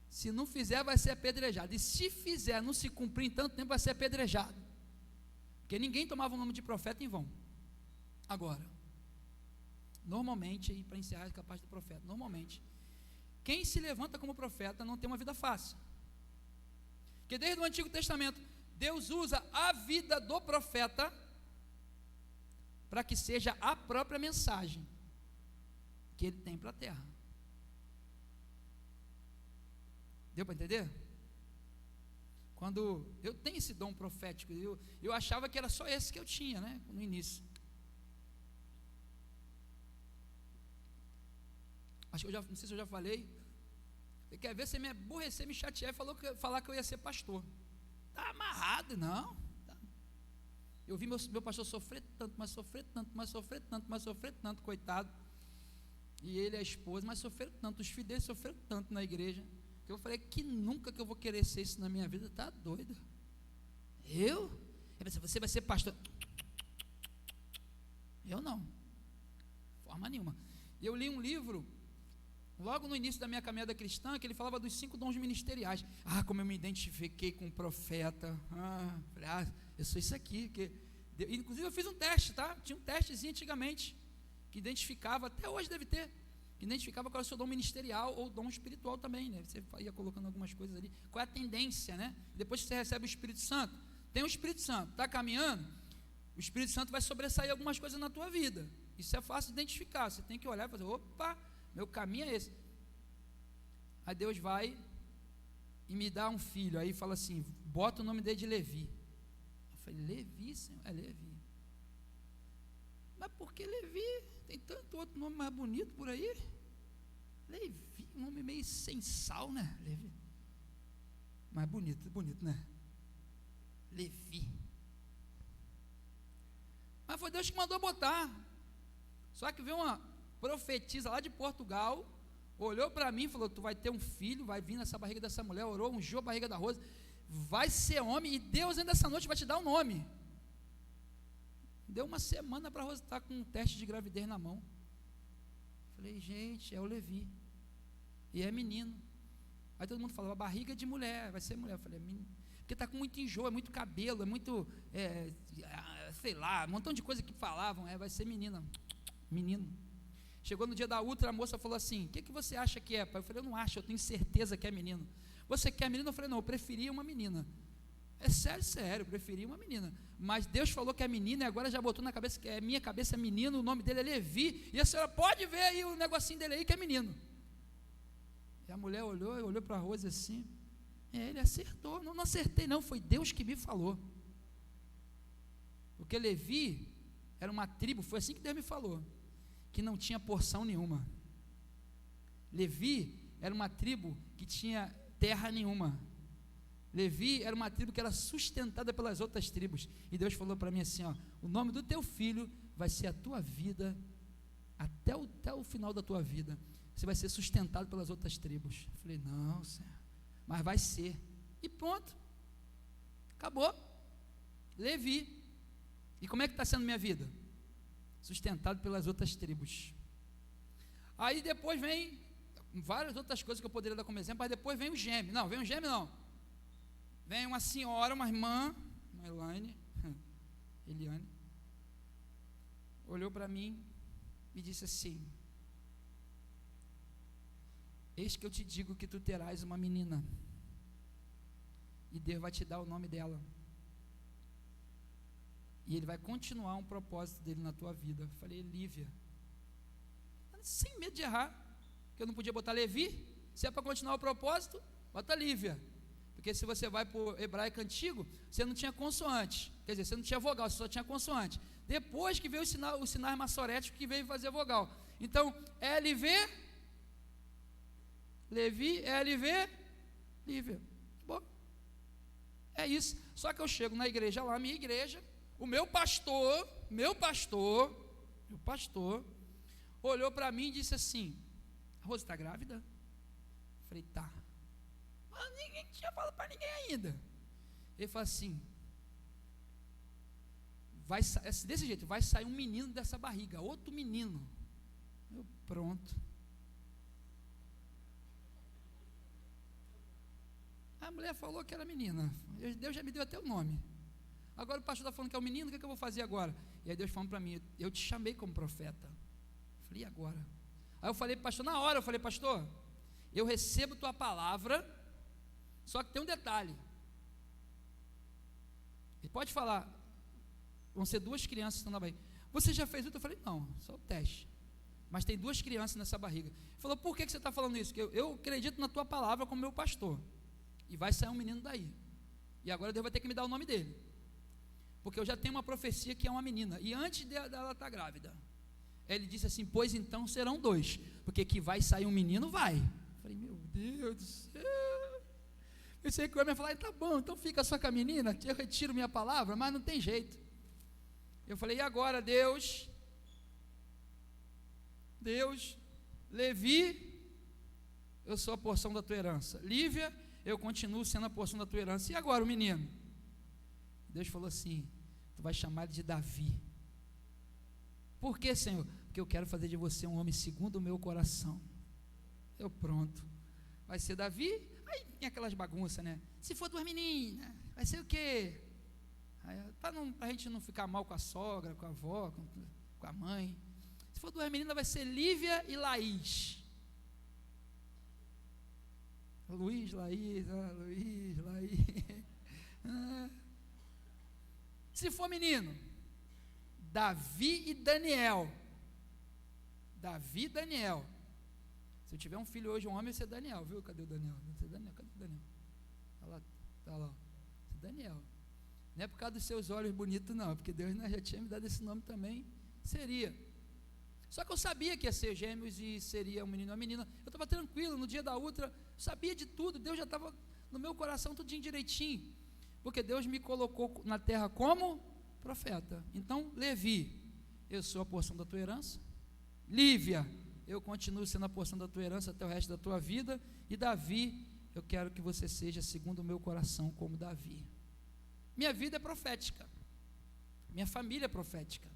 Speaker 1: Se não fizer, vai ser apedrejado. E se fizer, não se cumprir em tanto tempo, vai ser apedrejado. Porque ninguém tomava o nome de profeta em vão. Agora, normalmente, e para encerrar a parte do profeta, normalmente, quem se levanta como profeta não tem uma vida fácil. Porque desde o Antigo Testamento, Deus usa a vida do profeta para que seja a própria mensagem que ele tem para a terra. Deu para entender? Quando eu tenho esse dom profético, eu achava que era só esse que eu tinha, né, no início. Acho que não sei se eu já falei. Você quer ver, você me aborrecer, me chatear e falar que eu ia ser pastor. Está amarrado, não. Tá. Eu vi meu pastor sofrer tanto, mas sofrer tanto, mas sofrer tanto, mas sofrer tanto, coitado. E ele, a esposa, mas sofreram tanto, os filhos dele sofreram tanto na igreja. Eu falei, que nunca que eu vou querer ser isso na minha vida, está doido? Eu? Ele disse, você vai ser pastor? Eu não, de forma nenhuma. Eu li um livro, logo no início da minha caminhada cristã, que ele falava dos 5 dons ministeriais. Como eu me identifiquei com um profeta. Falei, eu sou isso aqui. Inclusive eu fiz um teste, tá? Tinha um testezinho antigamente, que identificava, até hoje deve ter, que identificava qual é o seu dom ministerial ou dom espiritual também, né? Você ia colocando algumas coisas ali, qual é a tendência, né? Depois que você recebe o Espírito Santo, tem o Espírito Santo, está caminhando, o Espírito Santo vai sobressair algumas coisas na tua vida, isso é fácil de identificar, você tem que olhar e fazer, opa, meu caminho é esse. Aí Deus vai e me dá um filho, aí fala assim, bota o nome dele de Levi. Eu falei, Levi, Senhor? É Levi. Mas por que Levi? Tem tanto outro nome mais bonito por aí. Levi, um nome meio sem sal, né? Levi. Mas bonito, né? Levi. Mas foi Deus que mandou botar. Só que veio uma profetisa lá de Portugal, olhou para mim e falou, tu vai ter um filho, vai vir nessa barriga dessa mulher, orou, ungiu a barriga da Rosa, vai ser homem, e Deus ainda essa noite vai te dar um nome. Deu uma semana para a Rosa estar com um teste de gravidez na mão. Falei, gente, é o Levi. E é menino. Aí todo mundo falava, barriga de mulher, vai ser mulher. Eu falei, menino. Porque está com muito enjoo, é muito cabelo, é muito, sei lá, um montão de coisa que falavam, vai ser menina. Menino. Chegou no dia da ultra, a moça falou assim, o que você acha que é, pai? Eu falei, eu não acho, eu tenho certeza que é menino. Você quer menino? Eu falei, não, eu preferia uma menina. É sério, eu preferia uma menina. Mas Deus falou que é menina e agora já botou na cabeça que é minha cabeça é menino, o nome dele é Levi, e a senhora pode ver aí o negocinho dele aí que é menino. E a mulher olhou para a Rosa assim, ele acertou, não acertei não, foi Deus que me falou. Porque Levi era uma tribo, foi assim que Deus me falou, que não tinha porção nenhuma. Levi era uma tribo que tinha terra nenhuma. Levi era uma tribo que era sustentada pelas outras tribos, e Deus falou para mim assim, o nome do teu filho vai ser a tua vida, até o final da tua vida, você vai ser sustentado pelas outras tribos. Eu falei, não, Senhor, mas vai ser, e pronto, acabou, Levi. E como é que está sendo minha vida? Sustentado pelas outras tribos. Aí depois vem várias outras coisas que eu poderia dar como exemplo, mas depois vem o gêmeo, vem uma senhora, uma irmã, uma Eliane, olhou para mim e disse assim: eis que eu te digo que tu terás uma menina, e Deus vai te dar o nome dela, e Ele vai continuar um propósito dele na tua vida. Eu falei: Lívia, sem medo de errar, que eu não podia botar Levi. Se é para continuar o propósito, bota Lívia, porque se você vai para o hebraico antigo, você não tinha consoante, quer dizer, você não tinha vogal, você só tinha consoante. Depois que veio o sinal massorético que veio fazer vogal. Então, LV, Levi, LV, Lívia. Bom, é isso. Só que eu chego na igreja lá, minha igreja, o meu pastor olhou para mim e disse assim: a Rose está grávida? Eu falei: tá. Mas ninguém tinha falado para ninguém ainda. Ele falou assim: desse jeito, vai sair um menino dessa barriga, outro menino. Eu, pronto. A mulher falou que era menina, Deus já me deu até o nome. Agora o pastor está falando que é o menino, o que eu vou fazer agora? E aí Deus falou para mim: eu te chamei como profeta. Eu falei: e agora? Aí eu falei: pastor, na hora eu falei: pastor, eu recebo tua palavra, só que tem um detalhe. Ele pode falar, vão ser 2 crianças que estão na barriga. Você já fez isso? Eu falei: não, só o teste. Mas tem 2 crianças nessa barriga. Ele falou: por que você está falando isso? Porque eu acredito na tua palavra como meu pastor, e vai sair um menino daí, e agora Deus vai ter que me dar o nome dele, porque eu já tenho uma profecia que é uma menina, e antes dela estar grávida, ele disse assim: pois então serão 2, porque que vai sair um menino, vai. Eu falei: meu Deus do céu. Eu sei que o homem ia falar: tá bom, então fica só com a menina, eu retiro minha palavra, mas não tem jeito. Eu falei: e agora, Deus, Levi, eu sou a porção da tua herança. Lívia, eu continuo sendo a porção da tua herança. E agora o menino? Deus falou assim: tu vai chamar ele de Davi. Por que, Senhor? Porque eu quero fazer de você um homem segundo o meu coração. Eu, pronto, vai ser Davi. Aí tem aquelas bagunças, né? Se for 2 meninas, vai ser o quê? Para a gente não ficar mal com a sogra, com a avó, com a mãe. Se for 2 meninas, vai ser Lívia e Laís. Luiz, Laís. Se for menino, Davi e Daniel. Se eu tiver um filho hoje, um homem, vai ser Daniel, viu? Cadê o Daniel? Cadê o Daniel? Tá lá. Daniel. Não é por causa dos seus olhos bonitos, não, porque Deus já tinha me dado esse nome também. Seria. Só que eu sabia que ia ser gêmeos e seria um menino e uma menina. Eu estava tranquilo, no dia da outra, sabia de tudo. Deus já estava no meu coração tudinho direitinho, porque Deus me colocou na terra como profeta. Então, Levi, eu sou a porção da tua herança. Lívia, eu continuo sendo a porção da tua herança até o resto da tua vida. E Davi, eu quero que você seja segundo o meu coração como Davi. Minha vida é profética, minha família é profética,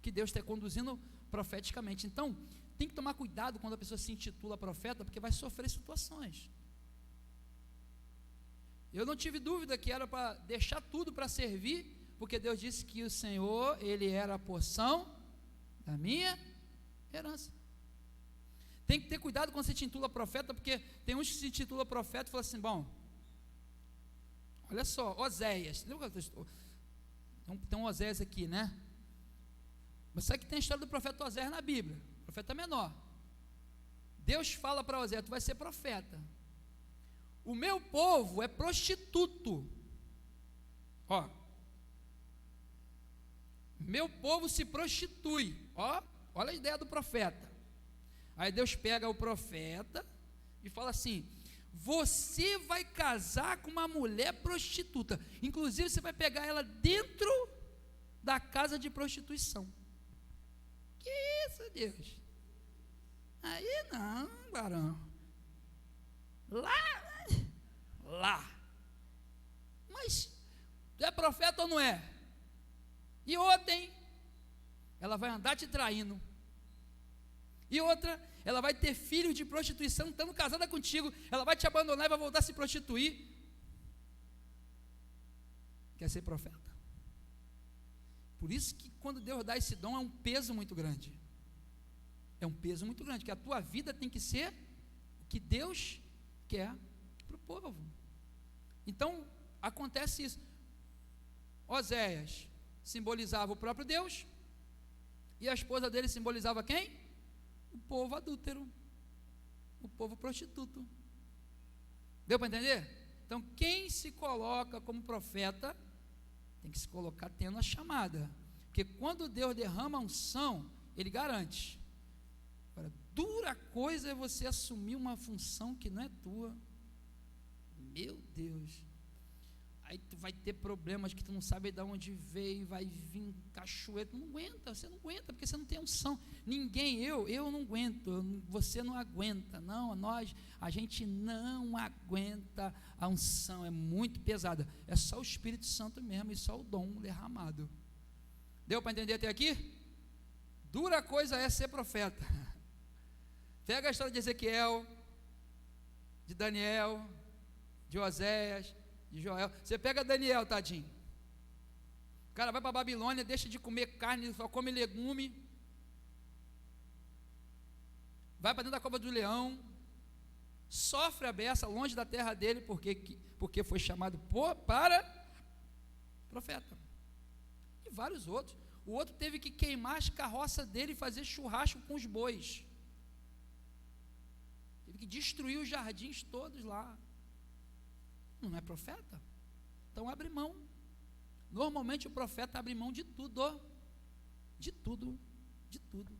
Speaker 1: que Deus está conduzindo profeticamente. Então, tem que tomar cuidado quando a pessoa se intitula profeta, porque vai sofrer situações. Eu não tive dúvida que era para deixar tudo para servir, porque Deus disse que o Senhor, Ele era a porção da minha herança. Tem que ter cuidado quando se intitula profeta, porque tem uns que se intitula profeta e falam assim: bom, olha só, Oséias, tem um Oséias aqui, né? Mas sabe que tem a história do profeta Oséias na Bíblia, profeta menor. Deus fala para Oséias: tu vai ser profeta. O meu povo é prostituto. Ó, meu povo se prostitui. Ó, olha a ideia do profeta. Aí Deus pega o profeta e fala assim: você vai casar com uma mulher prostituta. Inclusive você vai pegar ela dentro da casa de prostituição. Que isso, Deus? Aí não, varão. Lá. Mas tu é profeta ou não é? E outra, hein? Ela vai andar te traindo. E outra, ela vai ter filhos de prostituição, estando casada contigo, ela vai te abandonar e vai voltar a se prostituir. quer ser profeta. Por isso que quando Deus dá esse dom é um peso muito grande. É um peso muito grande, que a tua vida tem que ser o que Deus quer para o povo. Então, acontece isso. Oséias simbolizava o próprio Deus, e a esposa dele simbolizava quem? O povo adúltero, o povo prostituto. Deu para entender? Então, quem se coloca como profeta, tem que se colocar tendo a chamada, porque quando Deus derrama a unção, Ele garante. Agora, dura coisa é você assumir uma função que não é tua. Meu Deus. Aí tu vai ter problemas que tu não sabe de onde veio, vai vir cachoeira, tu não aguenta, você não aguenta, porque você não tem unção. Ninguém, eu não aguento, você não aguenta, não, a gente não aguenta a unção, é muito pesada, é só o Espírito Santo mesmo, e só o dom derramado. Deu para entender até aqui? Dura coisa é ser profeta. Pega a história de Ezequiel, de Daniel, de Oséias, de Joel. Você pega Daniel, tadinho. O cara vai para a Babilônia, deixa de comer carne, só come legume. Vai para dentro da cova do leão. Sofre a beça longe da terra dele, porque foi chamado para profeta. E vários outros. O outro teve que queimar as carroças dele e fazer churrasco com os bois. Teve que destruir os jardins todos lá. Não é profeta? Então abre mão. Normalmente o profeta abre mão de tudo. De tudo. De tudo.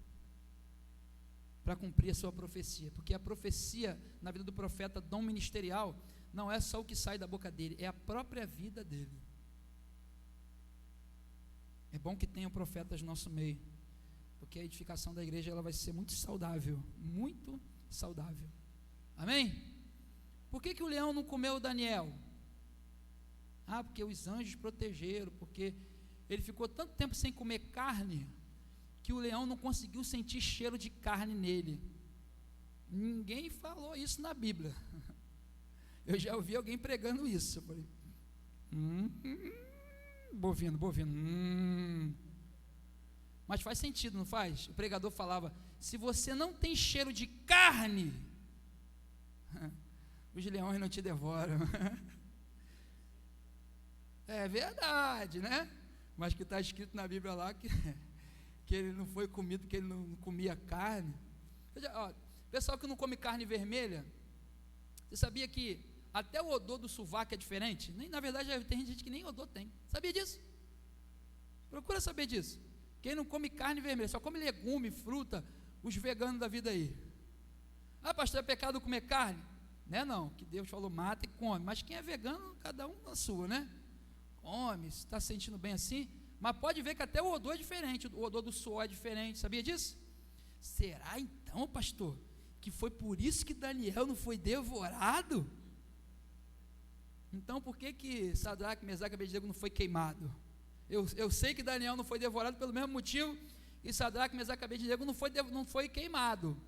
Speaker 1: Para cumprir a sua profecia. Porque a profecia na vida do profeta, dom ministerial, não é só o que sai da boca dele, é a própria vida dele. É bom que tenha profetas no nosso meio, porque a edificação da igreja ela vai ser muito saudável. Muito saudável. Amém? Por que o leão não comeu o Daniel? Porque os anjos protegeram, porque ele ficou tanto tempo sem comer carne, que o leão não conseguiu sentir cheiro de carne nele. Ninguém falou isso na Bíblia. Eu já ouvi alguém pregando isso. Eu falei, bovino. Mas faz sentido, não faz? O pregador falava, se você não tem cheiro de carne, os leões não te devoram. É verdade, né? Mas que está escrito na Bíblia lá que ele não foi comido, que ele não comia carne. Pessoal que não come carne vermelha, você sabia que até o odor do sovaco é diferente? Na verdade, tem gente que nem odor tem. Sabia disso? Procura saber disso. Quem não come carne vermelha, só come legume, fruta, os veganos da vida aí. Pastor, é pecado comer carne? Não, que Deus falou, mata e come. Mas quem é vegano, cada um na sua, né? Come, se está se sentindo bem assim. Mas pode ver que até o odor é diferente, o odor do suor é diferente, sabia disso? Será então, pastor, que foi por isso que Daniel não foi devorado? Então por que Sadraque, Mesaque e Abednego não foi queimado? Eu sei que Daniel não foi devorado pelo mesmo motivo, e Sadraque, Mesaque e Abednego não foi queimado,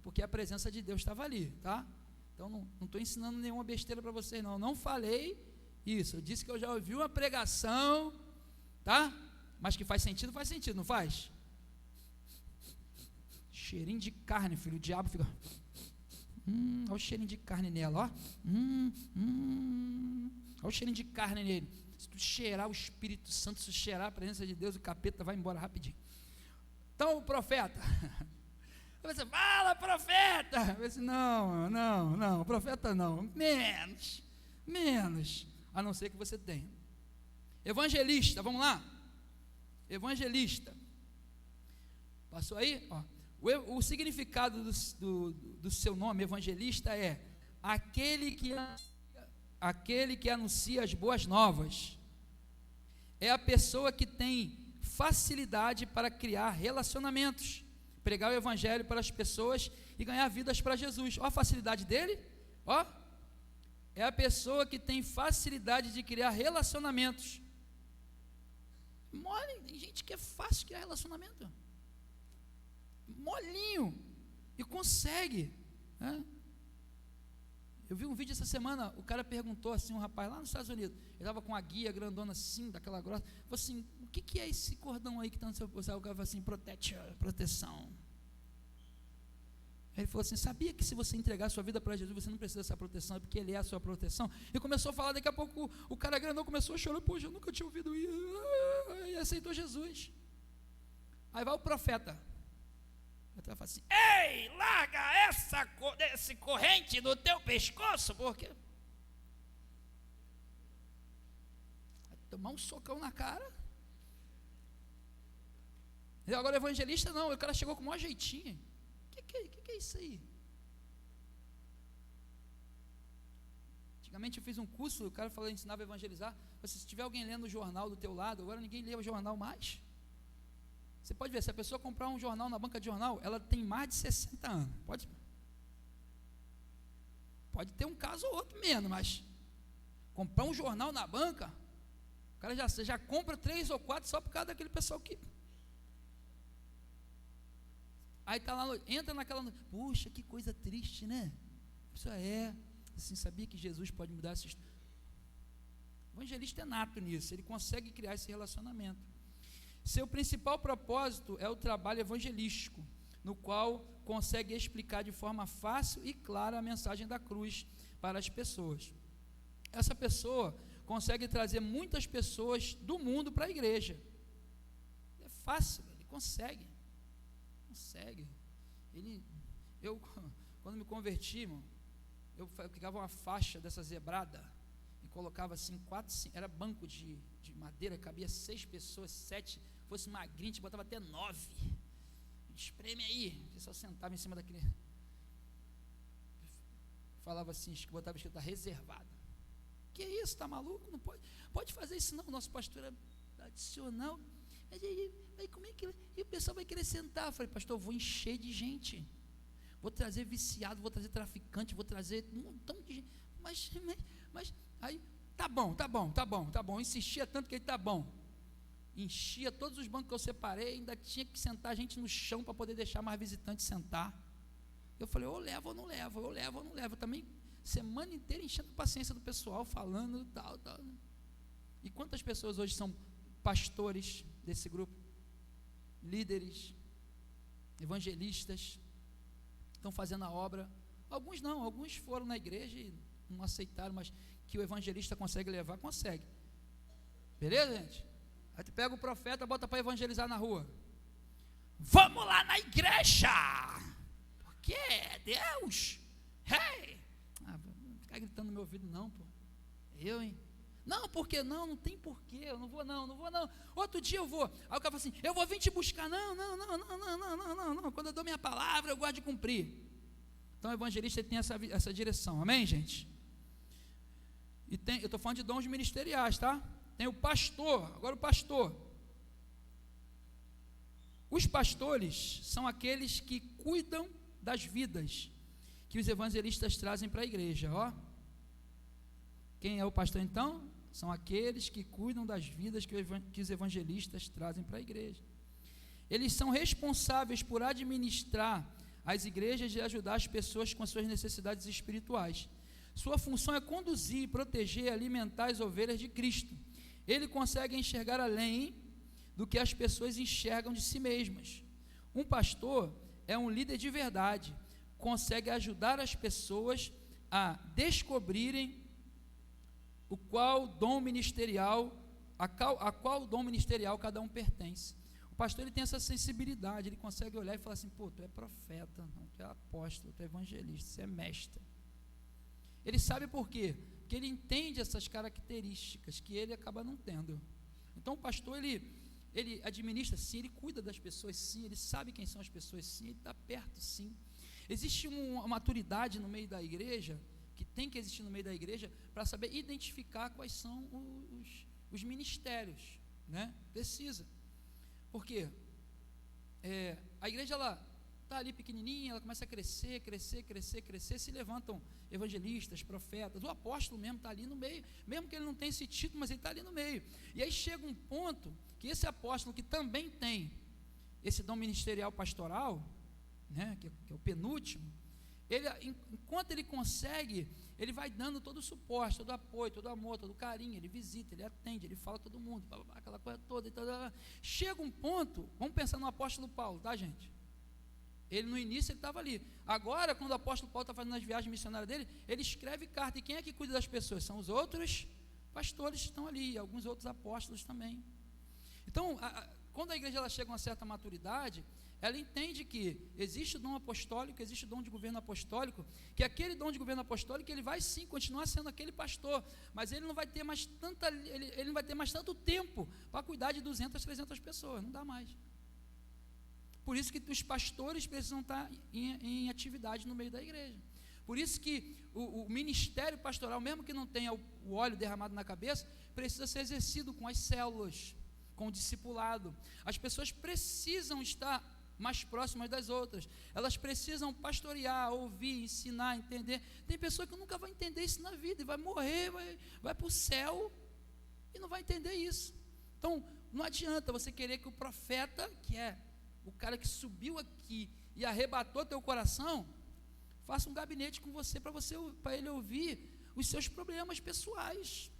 Speaker 1: porque a presença de Deus estava ali, tá? Então não estou ensinando nenhuma besteira para vocês não falei isso, eu disse que eu já ouvi uma pregação, tá? Mas que faz sentido, não faz? Cheirinho de carne, filho, o diabo fica, olha o cheirinho de carne nela, olha o cheirinho de carne nele. Se tu cheirar o Espírito Santo, se tu cheirar a presença de Deus, o capeta vai embora rapidinho. Então o profeta, você fala profeta, você, não, profeta não, menos, a não ser que você tenha. Evangelista, vamos lá, evangelista, passou aí? O significado do seu nome, evangelista, é aquele que anuncia as boas novas. É a pessoa que tem facilidade para criar relacionamentos, pregar o evangelho para as pessoas e ganhar vidas para Jesus. Olha a facilidade dele, é a pessoa que tem facilidade de criar relacionamentos. Mole, tem gente que é fácil criar relacionamento, molinho, e consegue, né? Eu vi um vídeo essa semana, o cara perguntou assim, um rapaz lá nos Estados Unidos, ele estava com a guia grandona assim, daquela grossa, falou assim, o que é esse cordão aí que está no seu pulso? O cara falou assim, proteção. Ele falou assim, sabia que se você entregar a sua vida para Jesus, você não precisa dessa proteção, é porque Ele é a sua proteção? E começou a falar, daqui a pouco o cara grandão começou a chorar, poxa, eu nunca tinha ouvido isso, e aceitou Jesus. Aí vai o profeta, vai falar assim, ei, larga esse corrente do teu pescoço, porque vai tomar um socão na cara. E agora o evangelista não, o cara chegou com o maior jeitinho. O que é isso aí? Antigamente eu fiz um curso, o cara falou, ensinava a evangelizar. Se tiver alguém lendo o jornal do teu lado, agora ninguém lê o jornal mais. Você pode ver, se a pessoa comprar um jornal na banca de jornal, ela tem mais de 60 anos. Pode ter um caso ou outro menos, mas comprar um jornal na banca, o cara já compra 3 ou 4 só por causa daquele pessoal que... Aí está lá, entra naquela, puxa, que coisa triste, né? Isso assim, sabia que Jesus pode mudar essa história. O evangelista é nato nisso, ele consegue criar esse relacionamento. Seu principal propósito é o trabalho evangelístico, no qual consegue explicar de forma fácil e clara a mensagem da cruz para as pessoas. Essa pessoa consegue trazer muitas pessoas do mundo para a igreja. É fácil, ele consegue. Eu quando me converti, irmão, eu pegava uma faixa dessa zebrada e colocava assim 4, 5, era banco de madeira, cabia 6 pessoas, 7, fosse magrinho, a gente botava até 9, espreme aí, o pessoal sentava em cima daquele, falava assim, botava escrito, está reservado. Que isso, está maluco? Não pode fazer isso não, nosso pastor é tradicional. Aí como é que e o pessoal vai querer sentar? Eu falei, pastor, eu vou encher de gente, vou trazer viciado, vou trazer traficante, vou trazer um montão de gente, mas aí, tá bom, eu insistia tanto que ele tá bom, enchia todos os bancos que eu separei, ainda tinha que sentar a gente no chão para poder deixar mais visitantes sentar. Eu falei, eu levo ou não levo, eu também, semana inteira enchendo a paciência do pessoal, falando tal. E quantas pessoas hoje são pastores desse grupo, líderes, evangelistas, estão fazendo a obra? Alguns não, alguns foram na igreja e não aceitaram, mas que o evangelista consegue levar, consegue. Beleza, gente? Aí tu pega o profeta, bota para evangelizar na rua. Vamos lá na igreja, porque é Deus. Hey! Não ficar gritando no meu ouvido não, pô. Hein? Não, porque não tem porquê, eu não vou não. Outro dia eu vou. Aí o cara fala assim, eu vou vir te buscar. Não. Quando eu dou minha palavra, eu gosto de cumprir. Então o evangelista tem essa direção, amém, gente? E eu estou falando de dons ministeriais, tá? Tem o pastor, agora o pastor. Os pastores são aqueles que cuidam das vidas que os evangelistas trazem para a igreja, ó. Quem é o pastor então? São aqueles que cuidam das vidas que os evangelistas trazem para a igreja. Eles são responsáveis por administrar as igrejas e ajudar as pessoas com as suas necessidades espirituais. Sua função é conduzir, proteger e alimentar as ovelhas de Cristo. Ele consegue enxergar além do que as pessoas enxergam de si mesmas. Um pastor é um líder de verdade, consegue ajudar as pessoas a descobrirem a qual dom ministerial cada um pertence. O pastor ele tem essa sensibilidade, ele consegue olhar e falar assim, pô, tu é profeta, não, tu é apóstolo, tu é evangelista, tu é mestre. Ele sabe por quê? Porque ele entende essas características que ele acaba não tendo. Então o pastor ele administra sim, ele cuida das pessoas sim, ele sabe quem são as pessoas sim, ele está perto sim. Existe uma maturidade no meio da igreja, que tem que existir no meio da igreja, para saber identificar quais são os ministérios, né? Precisa. Por quê? A igreja ela está ali pequenininha, ela começa a crescer, se levantam evangelistas, profetas, o apóstolo mesmo está ali no meio, mesmo que ele não tenha esse título, mas ele está ali no meio. E aí chega um ponto que esse apóstolo que também tem esse dom ministerial pastoral, né, que é o penúltimo, enquanto ele consegue, ele vai dando todo o suporte, todo o apoio, todo o amor, todo o carinho, ele visita, ele atende, ele fala a todo mundo, aquela coisa toda, e tal. Chega um ponto, vamos pensar no apóstolo Paulo, tá, gente? Ele no início ele estava ali. Agora, quando o apóstolo Paulo está fazendo as viagens missionárias dele, ele escreve carta. E quem é que cuida das pessoas? São os outros pastores que estão ali, e alguns outros apóstolos também. Então, quando a igreja ela chega a uma certa maturidade, ela entende que existe o dom apostólico, existe o dom de governo apostólico, que aquele dom de governo apostólico, ele vai sim continuar sendo aquele pastor, mas ele não vai ter mais ele não vai ter mais tanto tempo para cuidar de 200, 300 pessoas, não dá mais. Por isso que os pastores precisam estar em atividade no meio da igreja. Por isso que o ministério pastoral, mesmo que não tenha o óleo derramado na cabeça, precisa ser exercido com as células, com o discipulado. As pessoas precisam estar mais próximas das outras, elas precisam pastorear, ouvir, ensinar, entender. Tem pessoa que nunca vai entender isso na vida, e vai morrer, vai para o céu, e não vai entender isso. Então, não adianta você querer que o profeta, que é o cara que subiu aqui e arrebatou teu coração, faça um gabinete com você, para ele ouvir os seus problemas pessoais.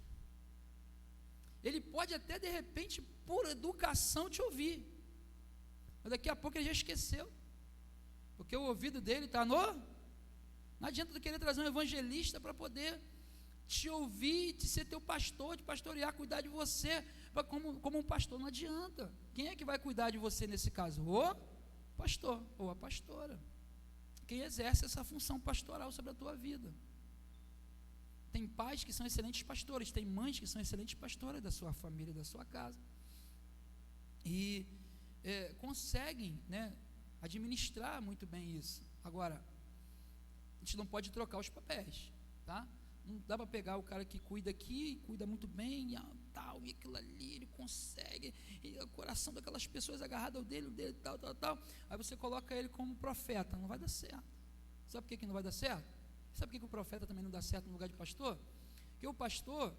Speaker 1: Ele pode até, de repente, por educação, te ouvir, mas daqui a pouco ele já esqueceu, porque o ouvido dele está não adianta querer trazer um evangelista para poder te ouvir, de ser teu pastor, de pastorear, cuidar de você, como um pastor, não adianta. Quem é que vai cuidar de você nesse caso? O pastor, ou a pastora, quem exerce essa função pastoral sobre a tua vida. Tem pais que são excelentes pastores, tem mães que são excelentes pastoras da sua família, da sua casa, e conseguem, né, administrar muito bem isso. Agora, a gente não pode trocar os papéis, tá? Não dá para pegar o cara que cuida aqui, cuida muito bem, tal, e aquilo ali, ele consegue, e o coração daquelas pessoas agarrado ao dele, tal, aí você coloca ele como profeta, não vai dar certo. Sabe por que não vai dar certo? Sabe por que o profeta também não dá certo no lugar de pastor? Porque o pastor,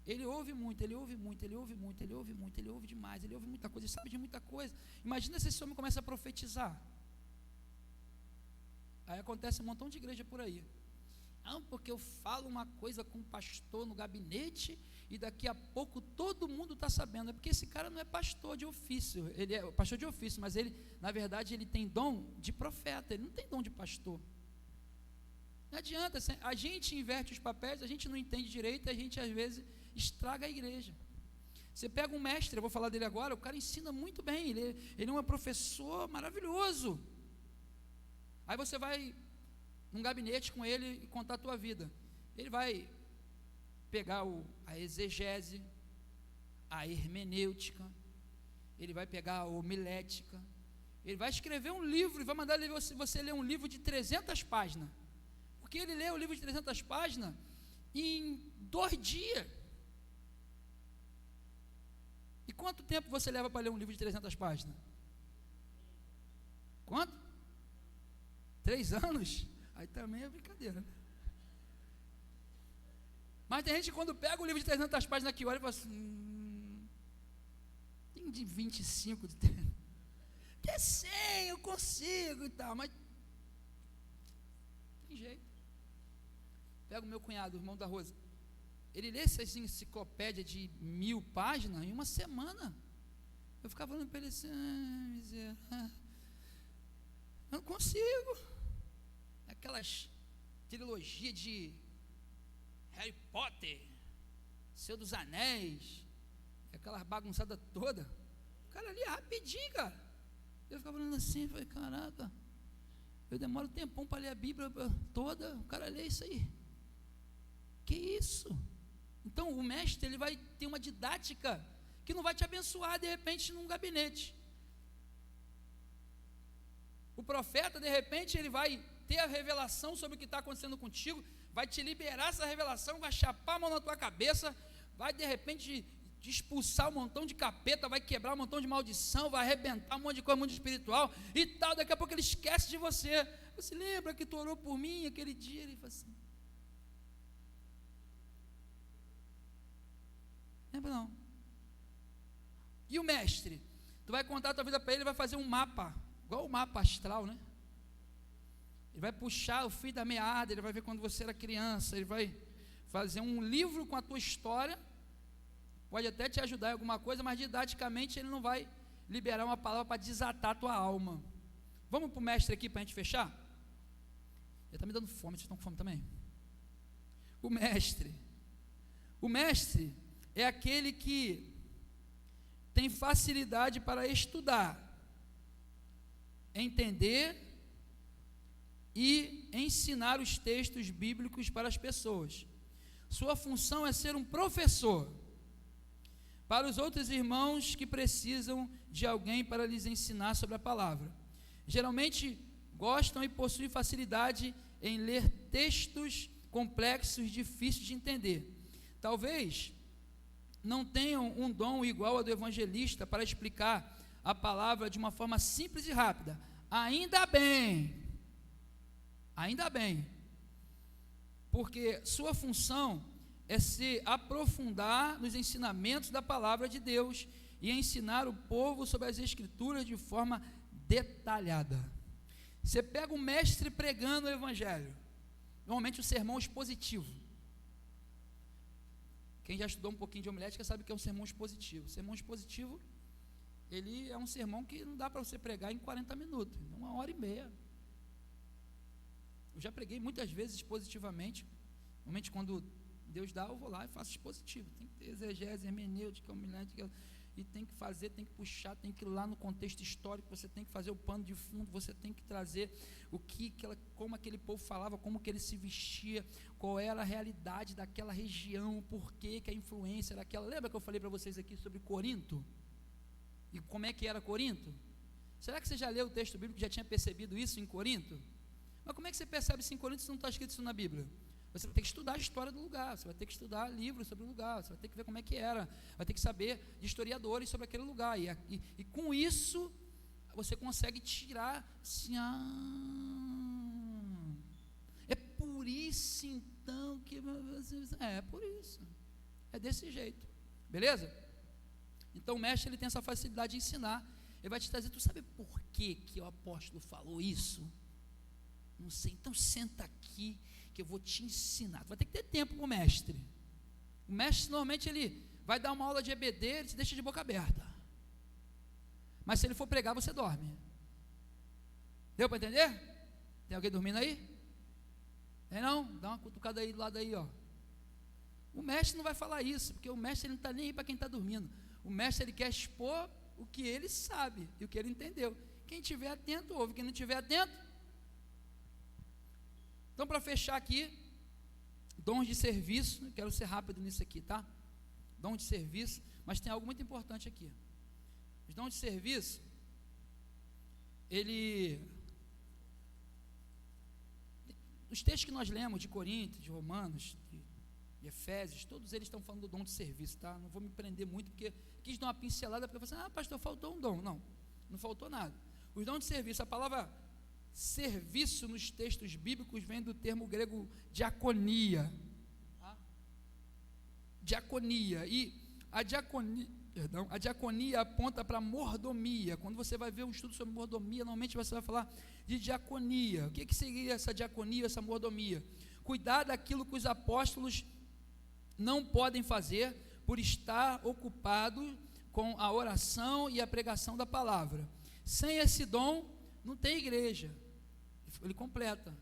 Speaker 1: ele ouve muito, ele ouve demais, ele ouve muita coisa, ele sabe de muita coisa. Imagina se esse homem começa a profetizar. Aí acontece um montão de igreja por aí. Não, porque eu falo uma coisa com o pastor no gabinete e daqui a pouco todo mundo está sabendo. É porque esse cara não é pastor de ofício, ele é pastor de ofício, mas ele, na verdade, ele tem dom de profeta, ele não tem dom de pastor. Não adianta, a gente inverte os papéis, a gente não entende direito e a gente às vezes estraga a igreja. Você pega um mestre, eu vou falar dele agora, o cara ensina muito bem, ele é um professor maravilhoso. Aí você vai num gabinete com ele e contar a tua vida. Ele vai pegar a exegese, a hermenêutica, ele vai pegar a homilética, ele vai escrever um livro e vai mandar você ler um livro de 300 páginas. Porque ele lê o livro de 300 páginas em 2 dias. E quanto tempo você leva para ler um livro de 300 páginas? Quanto? 3 anos? Aí também é brincadeira, né? Mas tem gente que quando pega o livro de 300 páginas aqui, olha e fala assim, tem de 25, de 30, até 100 eu consigo e tal, mas tem jeito. Pega o meu cunhado, o irmão da Rosa, ele lê essas enciclopédias de 1000 páginas em uma semana. Eu ficava falando para ele assim, miséria, eu não consigo. Aquelas trilogias de Harry Potter, Senhor dos Anéis, aquelas bagunçadas toda, o cara ali rapidinho, cara. Eu ficava falando assim, falei, caraca, eu demoro um tempão para ler a Bíblia toda, o cara lê isso aí. Que isso? Então o mestre, ele vai ter uma didática que não vai te abençoar de repente num gabinete. O profeta, de repente, ele vai ter a revelação sobre o que está acontecendo contigo, vai te liberar essa revelação, vai chapar a mão na tua cabeça, vai de repente te expulsar um montão de capeta, vai quebrar um montão de maldição, vai arrebentar um monte de coisa, um mundo espiritual e tal. Daqui a pouco ele esquece de você. Você lembra que tu orou por mim aquele dia? Ele fala assim, lembra não? E o mestre? Tu vai contar a tua vida para ele, vai fazer um mapa, igual o mapa astral, né? Ele vai puxar o fio da meada, ele vai ver quando você era criança, ele vai fazer um livro com a tua história, pode até te ajudar em alguma coisa, mas didaticamente ele não vai liberar uma palavra para desatar a tua alma. Vamos para o mestre aqui para a gente fechar? Ele está me dando fome, vocês estão com fome também? O mestre é aquele que tem facilidade para estudar, entender e ensinar os textos bíblicos para as pessoas. Sua função é ser um professor para os outros irmãos que precisam de alguém para lhes ensinar sobre a palavra. Geralmente gostam e possuem facilidade em ler textos complexos, difíceis de entender. Talvez não tenham um dom igual ao do evangelista para explicar a palavra de uma forma simples e rápida. Ainda bem, porque sua função é se aprofundar nos ensinamentos da palavra de Deus e ensinar o povo sobre as escrituras de forma detalhada. Você pega o mestre pregando o evangelho, normalmente o sermão expositivo. Quem já estudou um pouquinho de homilética sabe que é um sermão expositivo. O sermão expositivo, ele é um sermão que não dá para você pregar em 40 minutos, 1h30. Eu já preguei muitas vezes expositivamente. Normalmente quando Deus dá, eu vou lá e faço expositivo. Tem que ter exegese, hermenêutica, homilética, e tem que fazer, tem que puxar, tem que ir lá no contexto histórico, você tem que fazer o pano de fundo, você tem que trazer como aquele povo falava, como que ele se vestia, qual era a realidade daquela região, por que a influência era aquela. Lembra que eu falei para vocês aqui sobre Corinto? E como é que era Corinto? Será que você já leu o texto bíblico, já tinha percebido isso em Corinto? Mas como é que você percebe isso em Corinto se não está escrito isso na Bíblia? Você vai ter que estudar a história do lugar, você vai ter que estudar livros sobre o lugar, você vai ter que ver como é que era, vai ter que saber de historiadores sobre aquele lugar, e com isso, você consegue tirar assim, é por isso então que, é por isso, é desse jeito, beleza? Então o mestre, ele tem essa facilidade de ensinar, ele vai te trazer, tu sabe por que o apóstolo falou isso? Não sei, então senta aqui, que eu vou te ensinar. Tu vai ter que ter tempo com o mestre. O mestre, normalmente, ele vai dar uma aula de EBD, ele te deixa de boca aberta. Mas se ele for pregar, você dorme. Deu para entender? Tem alguém dormindo aí? Tem não? Dá uma cutucada aí do lado aí, ó. O mestre não vai falar isso, porque o mestre ele não está nem aí para quem está dormindo. O mestre, ele quer expor o que ele sabe e o que ele entendeu. Quem estiver atento, ouve. Quem não estiver atento. Então, para fechar aqui, dons de serviço, quero ser rápido nisso aqui, tá? Dom de serviço, mas tem algo muito importante aqui. Os dons de serviço, os textos que nós lemos de Coríntios, de Romanos, de Efésios, todos eles estão falando do dom de serviço, tá? Não vou me prender muito, porque quis dar uma pincelada, porque eu falei assim, pastor, faltou um dom. Não faltou nada. Os dons de serviço, a palavra serviço nos textos bíblicos vem do termo grego diaconia. Diaconia. E a diaconia aponta para mordomia. Quando você vai ver um estudo sobre mordomia, normalmente você vai falar de diaconia. O que seria essa diaconia, essa mordomia? Cuidar daquilo que os apóstolos não podem fazer por estar ocupado com a oração e a pregação da palavra. Sem esse dom, não tem igreja. Ele completa.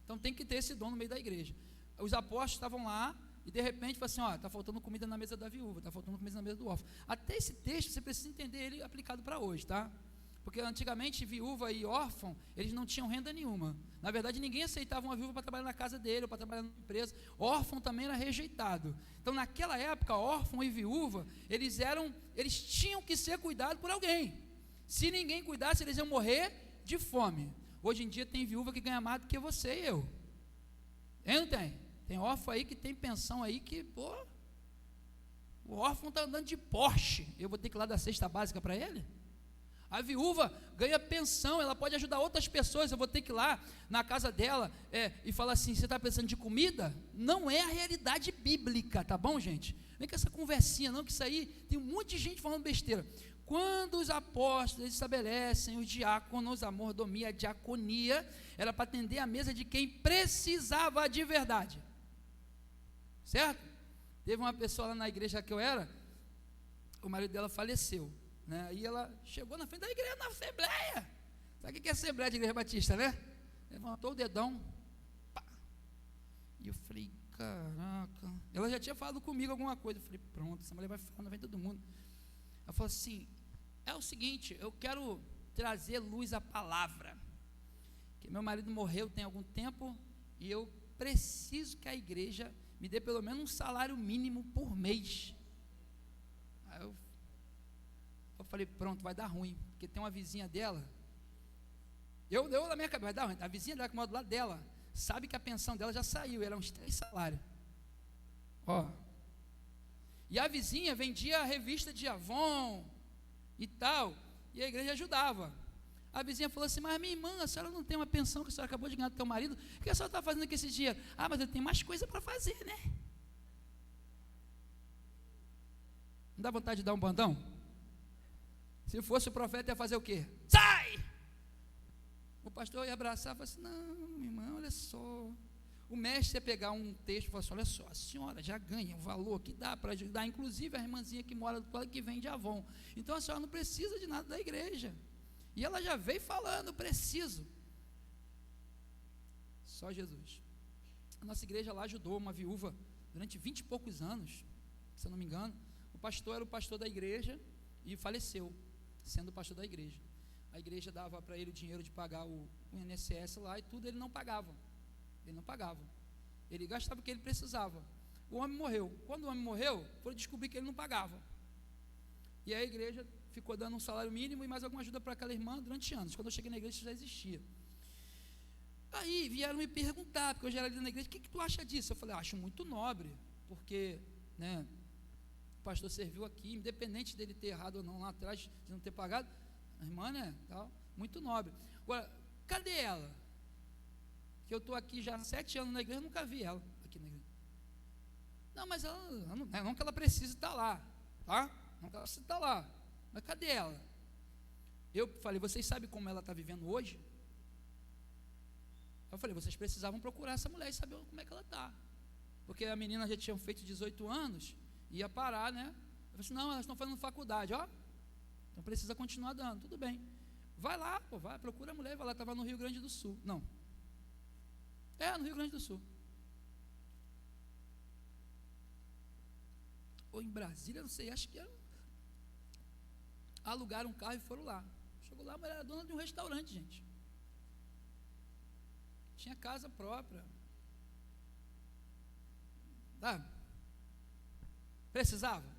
Speaker 1: Então tem que ter esse dom no meio da igreja. Os apóstolos estavam lá e de repente falaram assim, está faltando comida na mesa da viúva, está faltando comida na mesa do órfão. Até esse texto você precisa entender ele aplicado para hoje, tá? Porque antigamente viúva e órfão, eles não tinham renda nenhuma. Na verdade ninguém aceitava uma viúva para trabalhar na casa dele ou para trabalhar numa empresa. Órfão também era rejeitado. Então naquela época, órfão e viúva, eles tinham que ser cuidados por alguém. Se ninguém cuidasse, eles iam morrer de fome. Hoje em dia tem viúva que ganha mais do que você e eu. Tem ou não tem? Tem órfão aí que tem pensão aí que, o órfão está andando de Porsche. Eu vou ter que ir lá dar cesta básica para ele? A viúva ganha pensão, ela pode ajudar outras pessoas. Eu vou ter que ir lá na casa dela e falar assim, você está precisando de comida? Não é a realidade bíblica, tá bom, gente? Vem com essa conversinha não, que isso aí, tem um monte de gente falando besteira. quando os apóstolos estabelecem os diáconos, a mordomia, a diaconia, era para atender a mesa de quem precisava de verdade. Certo? Teve uma pessoa lá na igreja que eu era, o marido dela faleceu, né? Aí ela chegou na frente da igreja, na assembleia. Sabe o que é assembleia de igreja batista, né? Levantou o dedão, pá. E eu falei, caraca. Ela já tinha falado comigo alguma coisa. Eu falei, pronto, essa mulher vai falar na frente de todo mundo. Ela falou assim, é o seguinte, eu quero trazer luz à palavra, que meu marido morreu tem algum tempo, e eu preciso que a igreja me dê pelo menos um salário mínimo por mês. Aí eu falei, pronto, vai dar ruim, porque tem uma vizinha dela, eu na minha cabeça, vai dar ruim, a vizinha dela que mora do lado dela, sabe que a pensão dela já saiu, era uns 3 salários, e a vizinha vendia revista de Avon e tal, e a igreja ajudava. A vizinha falou assim, mas minha irmã, a senhora não tem uma pensão que a senhora acabou de ganhar do teu marido, o que a senhora está fazendo com esse dinheiro? Ah, mas eu tenho mais coisa para fazer, né? Não dá vontade de dar um bandão? Se fosse o profeta, ia fazer o quê? Sai! O pastor ia abraçar e falar assim, não, minha irmã, olha só. O mestre ia pegar um texto e falar assim, olha só, a senhora já ganha um valor que dá para ajudar, inclusive a irmãzinha que mora do lado que vem de Avon. Então a senhora não precisa de nada da igreja. E ela já veio falando, preciso. Só Jesus. A nossa igreja lá ajudou uma viúva durante 20 e poucos anos, se eu não me engano. O pastor era o pastor da igreja e faleceu, sendo o pastor da igreja. A igreja dava para ele o dinheiro de pagar o INSS lá e tudo, ele não pagava. Ele não pagava. Ele gastava o que ele precisava. O homem morreu. Quando o homem morreu, foram descobrir que ele não pagava. E a igreja ficou dando um salário mínimo e mais alguma ajuda para aquela irmã durante anos. Quando eu cheguei na igreja, isso já existia. Aí vieram me perguntar, porque eu já era ali na igreja, o que tu acha disso? Eu falei, acho muito nobre, porque, né, o pastor serviu aqui, independente dele ter errado ou não lá atrás, de não ter pagado, a irmã, né, tal, muito nobre. Agora, cadê ela? Que eu estou aqui já há 7 anos na igreja, eu nunca vi ela aqui na igreja. Não, mas ela não que ela precise estar lá, tá? Não que ela precise estar lá. Mas cadê ela? Eu falei, vocês sabem como ela está vivendo hoje? Eu falei, vocês precisavam procurar essa mulher e saber como é que ela está. Porque a menina já tinha feito 18 anos, ia parar, né? Eu falei assim, não, elas estão fazendo faculdade, ó. Então precisa continuar dando, tudo bem. Vai lá, pô, vai, procura a mulher, vai lá, estava no Rio Grande do Sul. Não. No Rio Grande do Sul. Ou em Brasília, não sei, acho que era. Alugaram um carro e foram lá. Chegou lá, mas era dona de um restaurante, gente. Tinha casa própria. Tá? Precisava?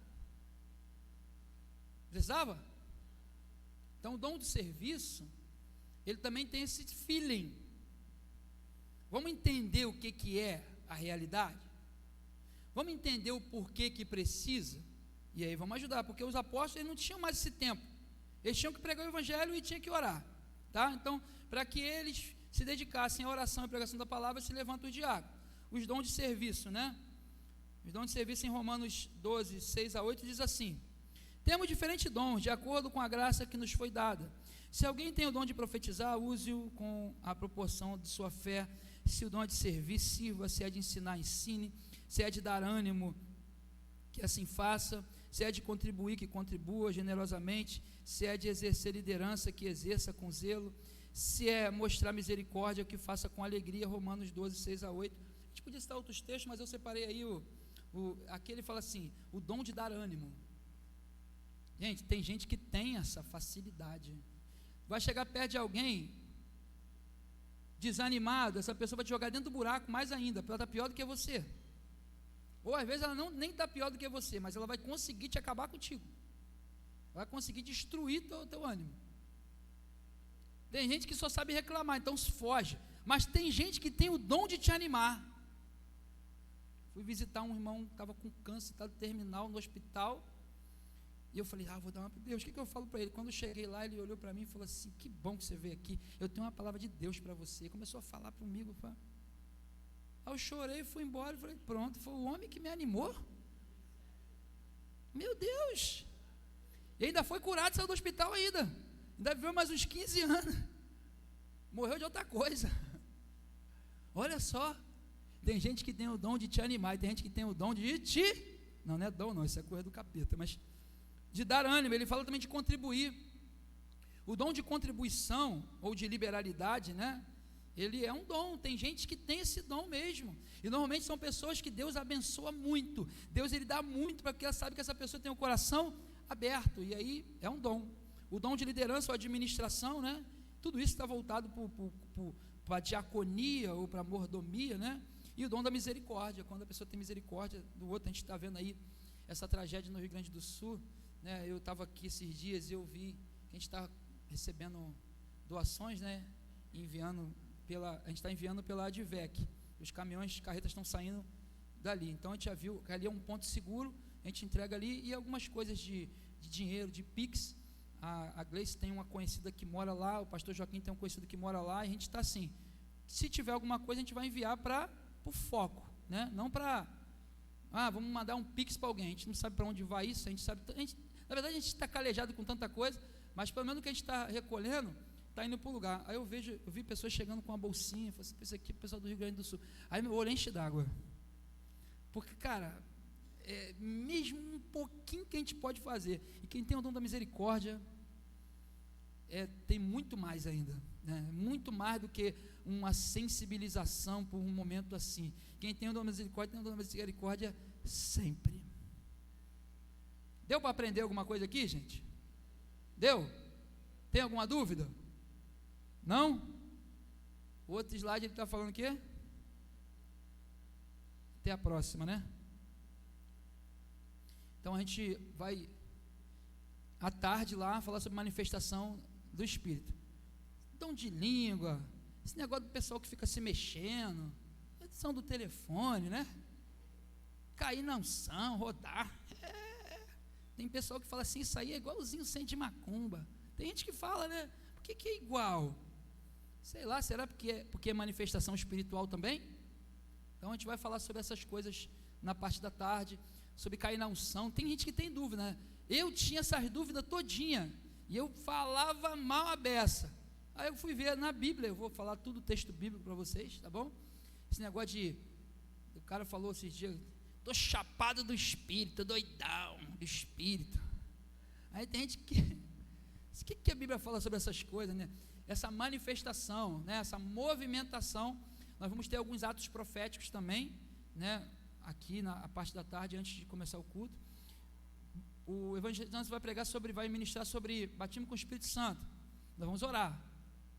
Speaker 1: Precisava? Então o dom de serviço, ele também tem esse feeling. Vamos entender o que é a realidade? Vamos entender o porquê que precisa? E aí vamos ajudar, porque os apóstolos eles não tinham mais esse tempo. Eles tinham que pregar o evangelho e tinham que orar. Tá? Então, para que eles se dedicassem à oração e pregação da palavra, se levantam os diáconos. Os dons de serviço, né? Os dons de serviço em Romanos 12, 6 a 8 diz assim: temos diferentes dons, de acordo com a graça que nos foi dada. Se alguém tem o dom de profetizar, use-o com a proporção de sua fé. Se o dom é de servir, sirva. Se é de ensinar, ensine. Se é de dar ânimo, que assim faça. Se é de contribuir, que contribua generosamente. Se é de exercer liderança, que exerça com zelo. Se é mostrar misericórdia, que faça com alegria. Romanos 12, 6 a 8. A gente podia citar outros textos, mas eu separei aí aqui ele fala assim, o dom de dar ânimo. Gente, tem gente que tem essa facilidade. Vai chegar perto de alguém desanimado, essa pessoa vai te jogar dentro do buraco mais ainda, porque ela está pior do que você. Ou às vezes ela nem está pior do que você, mas ela vai conseguir te acabar contigo. Vai conseguir destruir teu ânimo. Tem gente que só sabe reclamar, então se foge. Mas tem gente que tem o dom de te animar. Fui visitar um irmão que estava com câncer, estava terminal no hospital. E eu falei, vou dar uma para Deus. O que eu falo para ele? Quando eu cheguei lá, ele olhou para mim e falou assim, que bom que você veio aqui. Eu tenho uma palavra de Deus para você. Começou a falar comigo. Aí eu chorei, fui embora. Falei, pronto, foi o homem que me animou. Meu Deus! E ainda foi curado, saiu do hospital ainda viveu mais uns 15 anos, morreu de outra coisa. Olha só, tem gente que tem o dom de te animar, e tem gente que tem o dom de não é dom não, isso é coisa do capeta, mas de dar ânimo. Ele fala também de contribuir. O dom de contribuição, ou de liberalidade, né? Ele é um dom, tem gente que tem esse dom mesmo, e normalmente são pessoas que Deus abençoa muito, Deus ele dá muito, porque ela sabe que essa pessoa tem o coração aberto, e aí é um dom. O dom de liderança ou administração, né? Tudo isso está voltado para a diaconia ou para a mordomia, né? E o dom da misericórdia, quando a pessoa tem misericórdia do outro. A gente está vendo aí essa tragédia no Rio Grande do Sul, né? Eu estava aqui esses dias e eu vi que a gente está recebendo doações, né? A gente está enviando pela Advec, os caminhões, carretas estão saindo dali, então a gente já viu que ali é um ponto seguro, a gente entrega ali, e algumas coisas de dinheiro, de Pix. A Gleice tem uma conhecida que mora lá, o pastor Joaquim tem um conhecido que mora lá, e a gente está assim, se tiver alguma coisa a gente vai enviar para o foco, né? Não para, vamos mandar um Pix para alguém, a gente não sabe para onde vai isso, na verdade a gente está calejado com tanta coisa, mas pelo menos o que a gente está recolhendo, está indo para o lugar. Aí eu vi pessoas chegando com uma bolsinha, falei assim, isso aqui é o pessoal do Rio Grande do Sul, aí meu olho enche d'água, porque cara, mesmo um pouquinho que a gente pode fazer, e quem tem o dom da misericórdia, tem muito mais ainda, né? Muito mais do que uma sensibilização por um momento assim. Quem tem o dom da misericórdia, tem o dom da misericórdia sempre. Deu para aprender alguma coisa aqui, gente? Deu? Tem alguma dúvida? Não? O outro slide ele está falando o quê? Até a próxima, né? Então a gente vai à tarde lá falar sobre manifestação do Espírito. Dom de língua, esse negócio do pessoal que fica se mexendo, edição do telefone, né? Cair na unção, rodar. Tem pessoal que fala assim, isso aí é igualzinho centro de macumba. Tem gente que fala, né? Por que é igual? Sei lá, será porque é manifestação espiritual também? Então a gente vai falar sobre essas coisas na parte da tarde, sobre cair na unção. Tem gente que tem dúvida, né? Eu tinha essas dúvidas todinha, e eu falava mal a beça. Aí eu fui ver na Bíblia, eu vou falar tudo o texto bíblico para vocês, tá bom? Esse negócio o cara falou esses dias, estou chapado do Espírito, doidão do Espírito. Aí tem gente que a Bíblia fala sobre essas coisas, né? Essa manifestação, né? Essa movimentação. Nós vamos ter alguns atos proféticos também, né? Aqui na parte da tarde, antes de começar o culto. O evangelizante vai ministrar sobre batismo com o Espírito Santo. Nós vamos orar.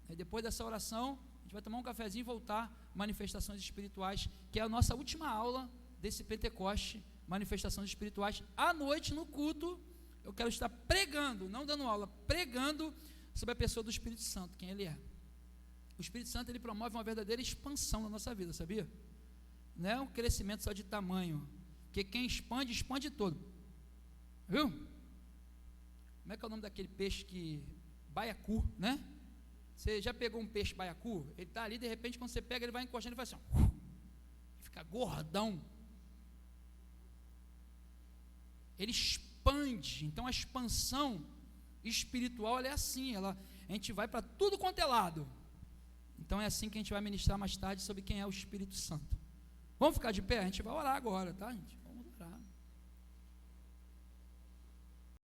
Speaker 1: Aí depois dessa oração, a gente vai tomar um cafezinho e voltar, manifestações espirituais, que é a nossa última aula desse Pentecoste, manifestações espirituais. À noite, no culto, eu quero estar pregando, não dando aula, pregando sobre a pessoa do Espírito Santo, quem ele é. O Espírito Santo, ele promove uma verdadeira expansão na nossa vida, sabia? Não é um crescimento só de tamanho, porque quem expande, expande todo. Viu? Como é que é o nome daquele peixe baiacu, né? Você já pegou um peixe baiacu? Ele está ali, de repente, quando você pega, ele vai encostando e faz assim, fica gordão. Ele expande. Então a expansão espiritual, ela é assim, a gente vai para tudo quanto é lado. Então é assim que a gente vai ministrar mais tarde sobre quem é o Espírito Santo. Vamos ficar de pé? A gente vai orar agora, tá, gente?